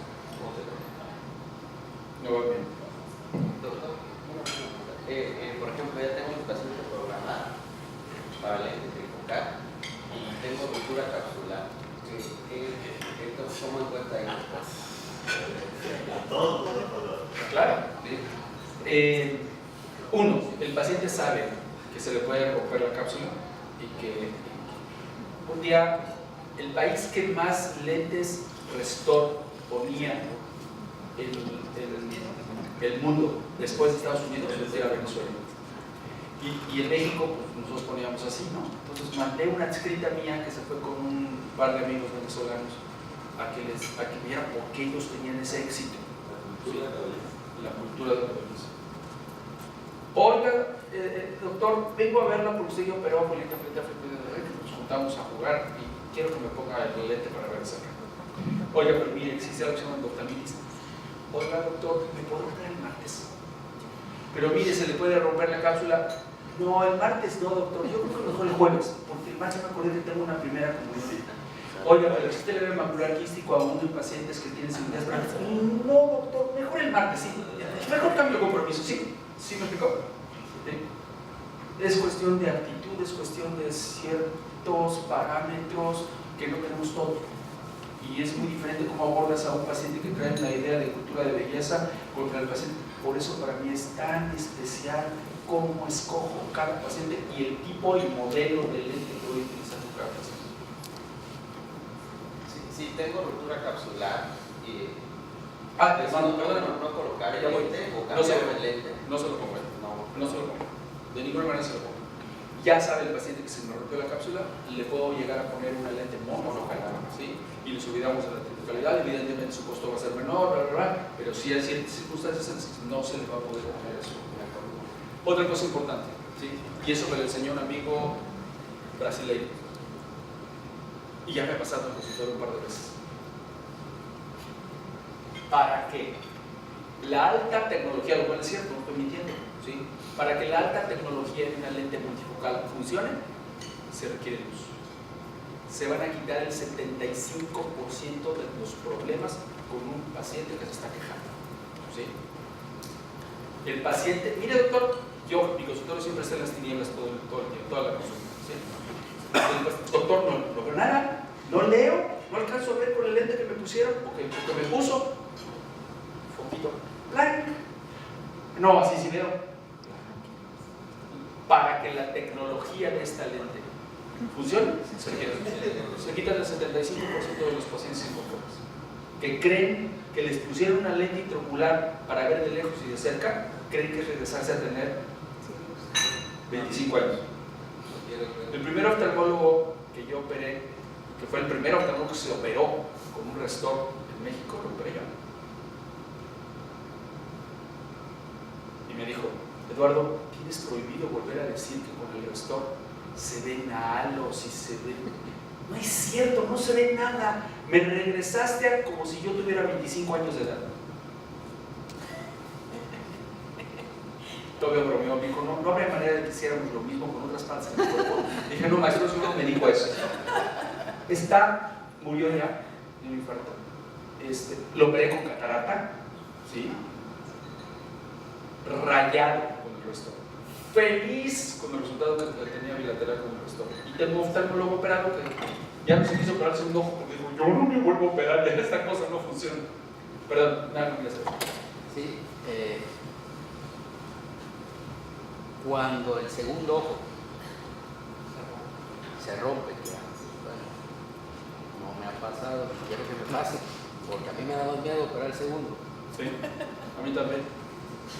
No va bien. Doctor, por ejemplo, ya tengo mi paciente programada para lente trifocal y tengo ruptura capsular. ¿Cómo encuentra ahí? Claro. Uno, el paciente sabe que se le puede romper la cápsula y que un día el país que más lentes Restor ponía en el mundo después de Estados Unidos era Venezuela. Y en México pues, nosotros poníamos así, ¿no? Entonces mandé una adscrita mía que se fue con un par de amigos venezolanos a que vieran por qué ellos tenían ese éxito. La cultura de la belleza. Oiga, doctor, vengo a verla porque usted ya operó frente a frente, nos juntamos a jugar y quiero que me ponga el lente para ver cerca. Oiga, pero mire, existe algo que se llama endophthalmitis. Oiga, doctor, ¿me puedo operar el martes? Pero mire, ¿se le puede romper la cápsula? No, el martes no, doctor, yo creo que mejor el jueves, porque el martes me acordé que tengo una primera comunión. Oiga, pero existe el leve macular quístico aún en pacientes que tienen cirugías brancas. No, doctor, mejor el martes, sí. Mejor cambio de compromiso, ¿sí? ¿Sí me explicó? ¿Sí? Es cuestión de actitud, es cuestión de ciertos parámetros que no tenemos todo. Y es muy diferente cómo abordas a un paciente que trae la idea de cultura de belleza contra el paciente. Por eso para mí es tan especial cómo escojo cada paciente y el tipo y modelo de lente que voy a utilizar con cada paciente. Si tengo ruptura capsular y no colocar el lente o cambiar el lente. No se lo pongo. No se lo pongo. De ninguna manera se lo pongo. Ya sabe el paciente que se me rompió la cápsula, le puedo llegar a poner una lente monofocal, ¿sí? Y le subiremos a la trifocal. Evidentemente su costo va a ser menor, pero si hay ciertas circunstancias no se le va a poder poner eso. Otra cosa importante, ¿sí? Y eso me lo enseñó un amigo brasileño. Y ya me ha pasado en el consultorio un par de veces. Para que la alta tecnología, lo cual es cierto, no estoy mintiendo, ¿sí? Para que la alta tecnología en una lente multifocal funcione, se requiere luz. Se van a quitar el 75% de los problemas con un paciente que se está quejando, ¿sí? El paciente, mire doctor, mi consultorio siempre está en las tinieblas todo el tiempo, toda la consulta, ¿sí? Doctor, no veo nada, no leo, no alcanzo a ver con el lente que me pusieron, porque me puso, foquito blanco. No, así sí veo. Para que la tecnología de esta lente funcione, se quitan el 75% de los pacientes inconformes, que creen que les pusieron una lente intraocular para ver de lejos y de cerca, creen que es regresarse a tener 25 años. El primer oftalmólogo que yo operé, que fue el primer oftalmólogo que se operó con un Restor en México, lo operé yo. Y me dijo, Eduardo, tienes prohibido volver a decir que con el Restor se ven halos y se ven... No es cierto, no se ve nada. Me regresaste a como si yo tuviera 25 años de edad. Todavía bromeó, me dijo, no habría manera de que hiciéramos lo mismo con otras partes del cuerpo. Dije, no, maestro, seguro me dijo eso. Murió ya de un infarto. Lo operé con catarata, ¿sí? rayado con el resto, feliz con el resultado que tenía bilateral con el resto. Y tengo un oftalmólogo operado que ya no se quiso operar el segundo ojo porque dijo, yo no me vuelvo a operar, ya esta cosa no funciona. Perdón, nada, no, Sí, cuando el segundo ojo se rompe, ya, bueno, no me ha pasado, quiero que me pase, porque a mí me ha dado miedo operar el segundo. Sí, a mí también,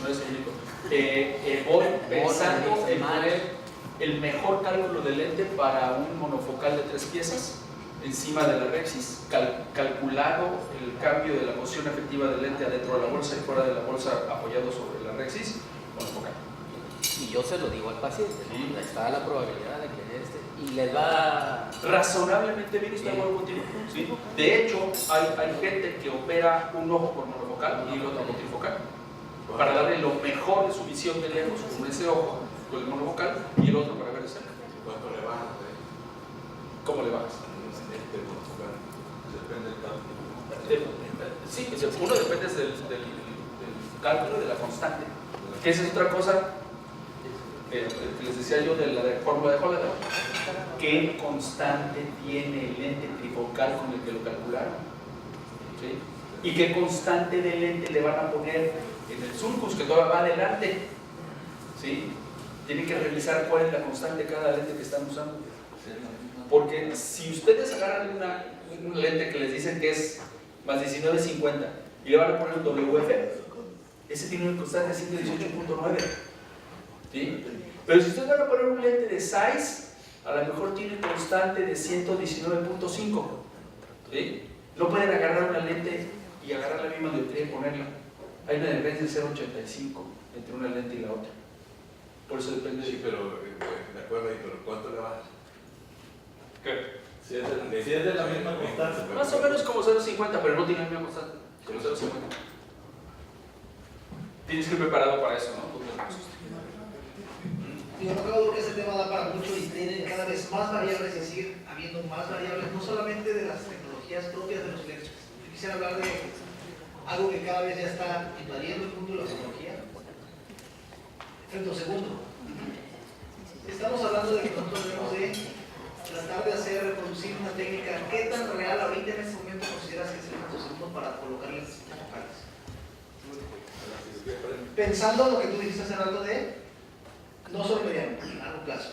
no es el único. Voy pensando en poner el mejor cálculo de lente para un monofocal de 3 piezas encima de la rexis, calculado el cambio de la posición efectiva del lente adentro de la bolsa y fuera de la bolsa apoyado sobre la rexis, monofocal. Y yo se lo digo al paciente, Sí. ¿no? Está la probabilidad de que y le va razonablemente bien, está de acuerdo contigo. ¿Sí? De hecho, hay gente que opera un ojo con monofocal y el otro con trifocal para darle lo mejor de su visión de lejos con ese ojo, con el monofocal, y el otro para ver de cerca. ¿Cuánto le bajas? ¿Cómo le bajas? Depende del cálculo. Sí, uno depende del cálculo de la constante, que esa es otra cosa que les decía yo de la fórmula de Holland. ¿Qué constante tiene el lente trifocal con el que lo calcularon? ¿Sí? ¿Y qué constante de lente le van a poner en el sulcus que todavía va adelante? ¿Sí? Tienen que revisar cuál es la constante de cada lente que están usando. Porque si ustedes agarran una lente que les dicen que es más 19.50 y le van a poner un WF, ese tiene una constante de 118.9. ¿Sí? Pero si ustedes van a poner un lente de Zeiss, a lo mejor tiene constante de 119.5. ¿Sí? No pueden agarrar una lente y agarrar la misma dioptría y ponerla. Hay una diferencia de 0.85 entre una lente y la otra. Por eso depende. Sí, pero de acuerdo ahí, pero ¿cuánto le bajas? ¿Qué? Si es de la misma constante. Más o menos como 0.50, pero no tiene la misma constante. Como 0.50. Tienes que ir preparado para eso, ¿no? Yo no creo que ese tema da para mucho y tiene cada vez más variables, es decir, habiendo más variables, no solamente de las tecnologías propias de los lentes. Yo quisiera hablar de algo que cada vez ya está invadiendo el mundo de la tecnología. Femtosegundo. Estamos hablando de que nosotros debemos de tratar de hacer, reproducir una técnica. ¿Qué tan real ahorita en este momento consideras que es el femtosegundo para colocarle focales? Pensando en lo que tú dijiste hace rato de no solo mediano, a largo plazo.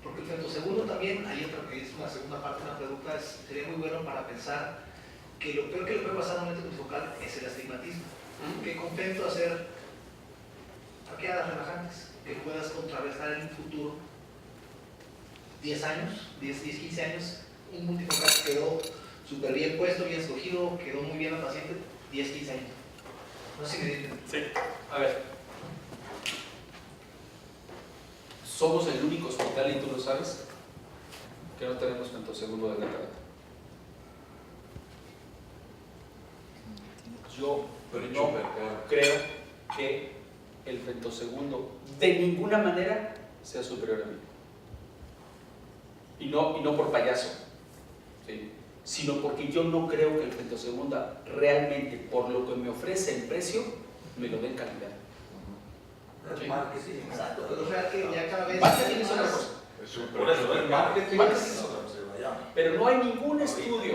Porque el femtosegundo también, ahí otra que es una segunda parte de la pregunta, sería muy bueno para pensar que lo peor que le puede pasar a un lente multifocal es el astigmatismo. Que con femto hacer arqueadas relajantes, que puedas contrarrestar en un futuro 10 años, 10, 15 años, un multifocal que quedó súper bien puesto, bien escogido, quedó muy bien al paciente, 10, 15 años. No sé si me entienden. Sí, a ver. Somos el único hospital, y tú lo sabes, que no tenemos femtosegundo de catarata. Yo no creo que el femtosegundo de ninguna manera sea superior a mí. Y no por payaso, ¿sí? Sino porque yo no creo que el femtosegunda realmente, por lo que me ofrece en precio, me lo dé en calidad. Sí. Exacto, pero o sea que ya cada vez marketing es otra cosa. Por eso es marketing. Pero no hay ningún estudio.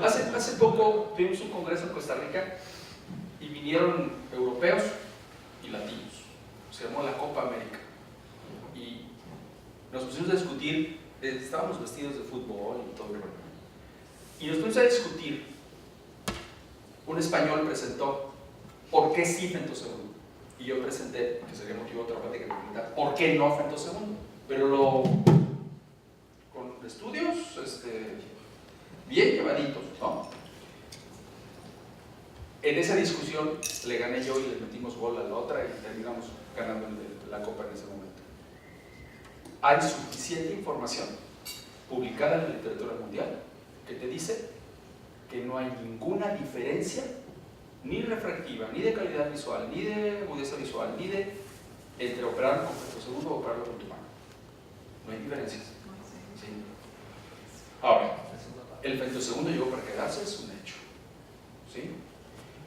Hace poco tuvimos un congreso en Costa Rica y vinieron europeos y latinos. Se llamó la Copa América. Y nos pusimos a discutir, estábamos vestidos de fútbol y todo. Y nos pusimos a discutir. Un español presentó por qué sí femtosegundo. Y yo presenté, que sería motivo de otra parte que me preguntar, ¿por qué no femtosegundo? Pero con estudios bien llevaditos, ¿no? En esa discusión le gané yo y le metimos gol a la otra y terminamos ganando la copa en ese momento. Hay suficiente información publicada en la literatura mundial que te dice que no hay ninguna diferencia ni refractiva, ni de calidad visual, ni de agudeza visual, ni de entre operar con femtosegundo o operarlo con tu mano. No hay diferencias. ¿Sí? Ahora, el femtosegundo llegó para quedarse, es un hecho. ¿Sí?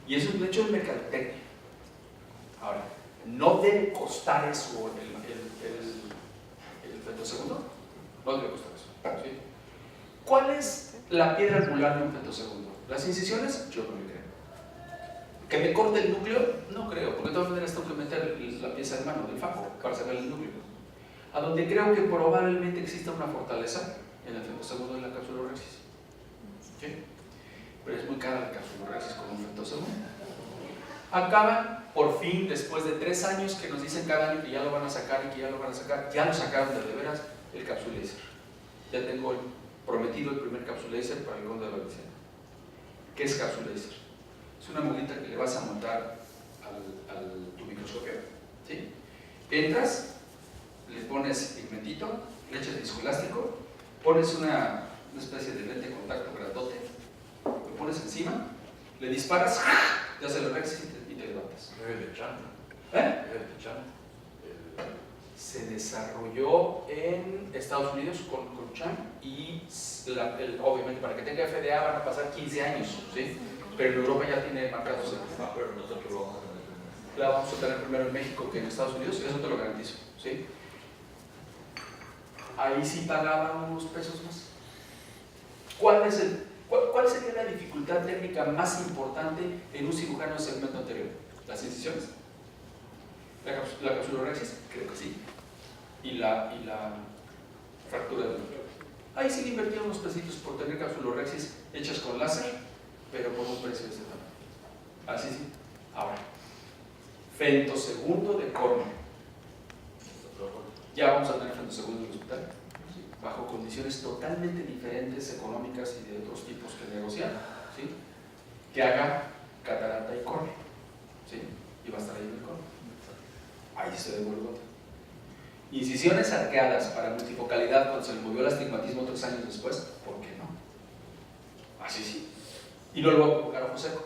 Y es un hecho de mercadotecnia. Ahora, no debe costar eso el femtosegundo. No debe costar eso. ¿Sí? ¿Cuál es la piedra angular de un femtosegundo? ¿Las incisiones? Yo no me creo. ¿Que me corte el núcleo? No creo, porque de todas maneras tengo que meter la pieza de mano del fajo para sacar el núcleo. A donde creo que probablemente exista una fortaleza en el femtosegundo de la capsulorhexis. ¿Sí? Pero es muy cara la capsulorhexis con un femtosegundo. Acaban, por fin, después de 3 años que nos dicen cada año que ya lo van a sacar y que ya lo van a sacar, ya lo sacaron de veras el capsulaser. Ya tengo prometido el primer capsulaser para el Conde de Valenciano. ¿Qué es capsulaser? Es una molita que le vas a montar a tu microscopio. ¿Sí? Entras, le pones pigmentito, le echas disco elástico, pones una especie de lente de contacto grandote, lo pones encima, le disparas, te hace el rexis y te levantas. Se desarrolló en Estados Unidos con Chan y obviamente para que tenga FDA van a pasar 15 años, ¿sí? Pero en Europa ya tiene marcados. Pero nosotros lo vamos a tener primero. La vamos a tener primero en México que en Estados Unidos, y eso te lo garantizo, ¿sí? Ahí sí pagaban unos pesos más. ¿Cuál sería la dificultad técnica más importante en un cirujano de segmento anterior? ¿Las incisiones? ¿La capsulorhexis? Creo que sí. ¿Y la fractura del núcleo? Ahí sí le invertían unos pesitos por tener capsulorhexis hechas con láser, pero por un precio de ese tamaño. Así sí. Ahora, femtosegundo de córnea. Ya vamos a tener femtosegundo en el hospital, ¿sí? Bajo condiciones totalmente diferentes, económicas y de otros tipos que negociar, ¿sí? Que haga catarata y córnea, ¿sí? Y va a estar ahí en el córnea. Ahí se devuelve otra. Incisiones arqueadas para multifocalidad cuando se le movió el astigmatismo 3 años después, ¿por qué no? Así sí. Y no le voy a colocar ojo seco.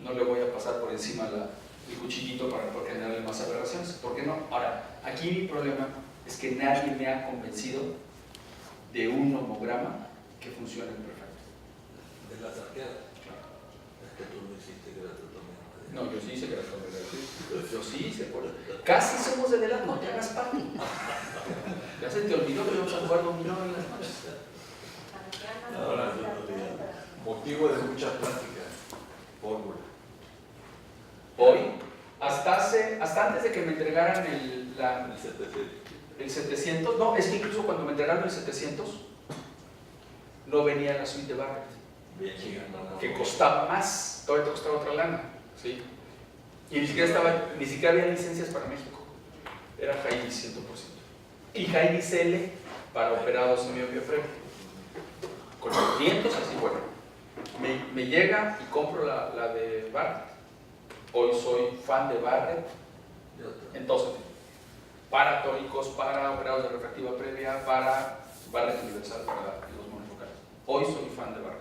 No le voy a pasar por encima el cuchillito para generarle más aberraciones. ¿Por qué no? Ahora, aquí mi problema es que nadie me ha convencido de un homograma que funcione perfecto. De las arqueadas. Es que tú no hiciste queratrotomía. No, yo sí hice queratrotomía. Yo sí hice. Casi somos de edad, no te hagas pato. Ya se te olvidó que íbamos a jugar dominó en las noches. Ahora, motivo de mucha plática. Fórmula. Hoy, hasta antes de que me entregaran el 700, no, es que incluso cuando me entregaron el 700, no venía la suite de Barrett, que costaba más, todavía te costaba otra lana, ¿sí? Y ni siquiera había licencias para México, era Jaidis 100%. Y Jaidis L para operados en miopía previa. Con los clientes, así bueno. Me llega y compro la de Barrett. Hoy soy fan de Barrett. Entonces, para tóricos, para operados de refractiva previa, para Barrett universal, para los monofocales. Hoy soy fan de Barrett.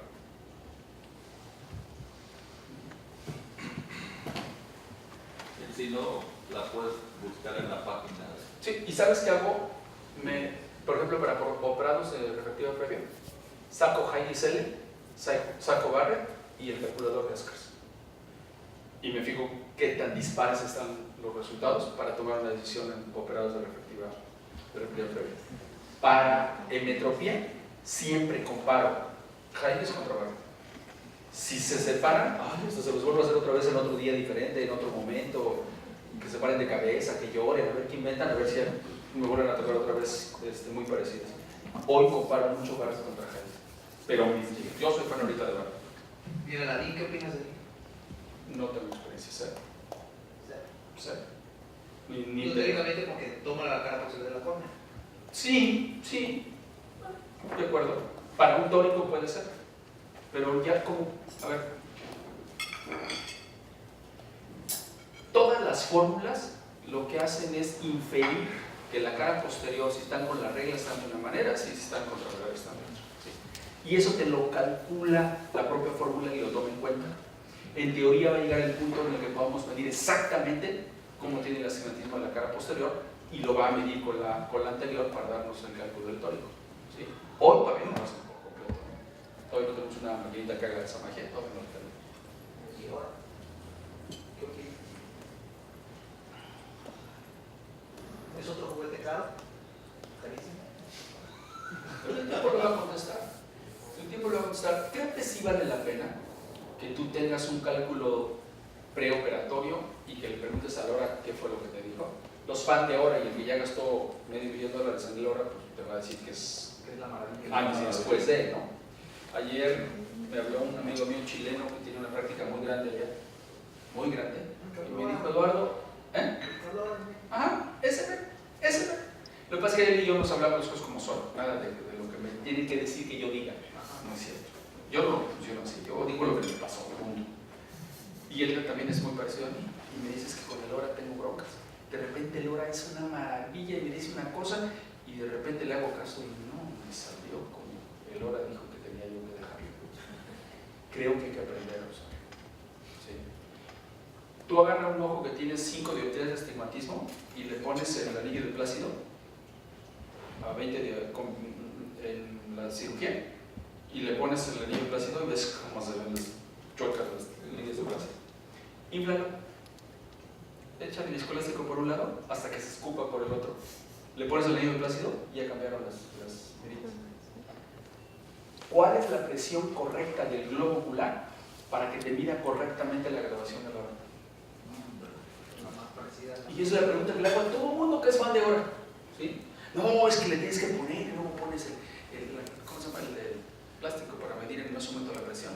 Si no, la puedes buscar en la página. Sí, y ¿sabes qué hago? Por ejemplo, para operados de refractiva previa, saco Jaidis L, saco Barrett y el calculador de Escars. Y me fijo qué tan dispares están los resultados para tomar una decisión en operados de refractiva previa. Para hemetropía, siempre comparo Jaidis contra Barrett. Si se separan, hasta se los vuelvo a hacer otra vez en otro día diferente, en otro momento, que se paren de cabeza, que lloren, a ver qué inventan, a ver si me vuelven a tocar otra vez muy parecidas. Hoy comparo mucho Barrett contra Jaidis, pero yo soy fan ahorita de Barrett. Mira, Ladín, ¿qué opinas de mí? No tengo experiencia, cero. Cero. No técnicamente porque toma la cara por ser de la córnea. Sí, de acuerdo. Para un tórico puede ser, pero ya como, a ver, todas las fórmulas lo que hacen es inferir que la cara posterior, si están con la regla, están de una manera, si están contra la regla, están de otra. ¿Sí? Y eso te lo calcula la propia fórmula y lo toma en cuenta. En teoría va a llegar el punto en el que podamos medir exactamente cómo tiene el astigmatismo de la cara posterior y lo va a medir con la anterior para darnos el cálculo del tórico. ¿Sí? Hoy todavía no lo hacen por completo. Todavía no tenemos una maquinita que haga esa magia, todavía no lo tenemos. ¿Y ahora? ¿Qué opinas? caro? Carísimo. Pero el tiempo lo va a contestar. El tiempo lo va a contestar. Creo que sí vale la pena que tú tengas un cálculo preoperatorio y que le preguntes a Laura qué fue lo que te dijo. Los fans de Hora y el que ya gastó $500,000 en Laura, pues te va a decir que es Que es la maravilla. antes y después de, ¿no? Ayer me habló un amigo mío chileno que tiene una práctica muy grande allá, muy grande, y me dijo, Eduardo, ajá, ese. Lo que pasa es que él y yo nos hablamos las cosas como son, nada de lo que me tiene que decir que yo diga, no es cierto. Yo no funciono así, yo digo lo que me pasó, punto. Y él también es muy parecido a mí, y me dice es que con el Hora tengo broncas. De repente el Hora es una maravilla y me dice una cosa, y de repente le hago caso y no, me salió como el Hora dijo que tenía yo que dejarlo. Creo que hay que aprender a usar. ¿Sí? Tú agarras un ojo que tiene 5 dioptrías de astigmatismo y le pones en el anillo de Plácido a 20 en la cirugía y le pones el anillo de Plácido y ves cómo se ven las chuecas las líneas de Plácido. Inflalo, échale viscoelástico por un lado hasta que se escupa por el otro. Le pones el anillo de Plácido y ya cambiaron las medidas. ¿Cuál es la presión correcta del globo ocular para que te mida correctamente la graduación de la hora? Y esa es la pregunta que le hago a todo el mundo que es fan de Hora. ¿Sí? No, es que le tienes que poner y luego pones ¿cómo se llama? El plástico para medir en más o menos la presión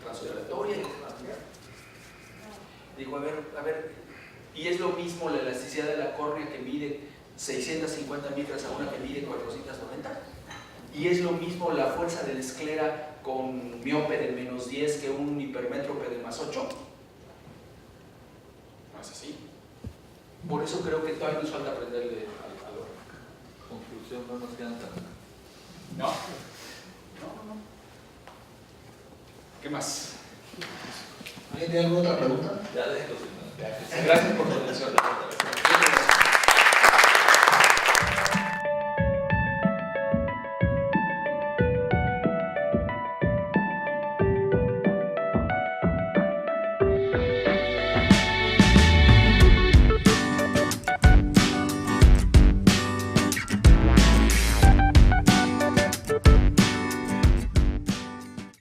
transoperatoria. Digo, a ver, y es lo mismo la elasticidad de la córnea que mide 650 micras a una que mide 490. Y es lo mismo la fuerza de la esclera con miope de -10 que un hipermétrope de +8. No es así. Por eso creo que todavía nos falta aprenderle al Hora. Conclusión, no nos quedan tan. No. ¿Qué más? ¿Alguien tiene alguna otra pregunta? Ya déjalo sin nada. Gracias por tu atención.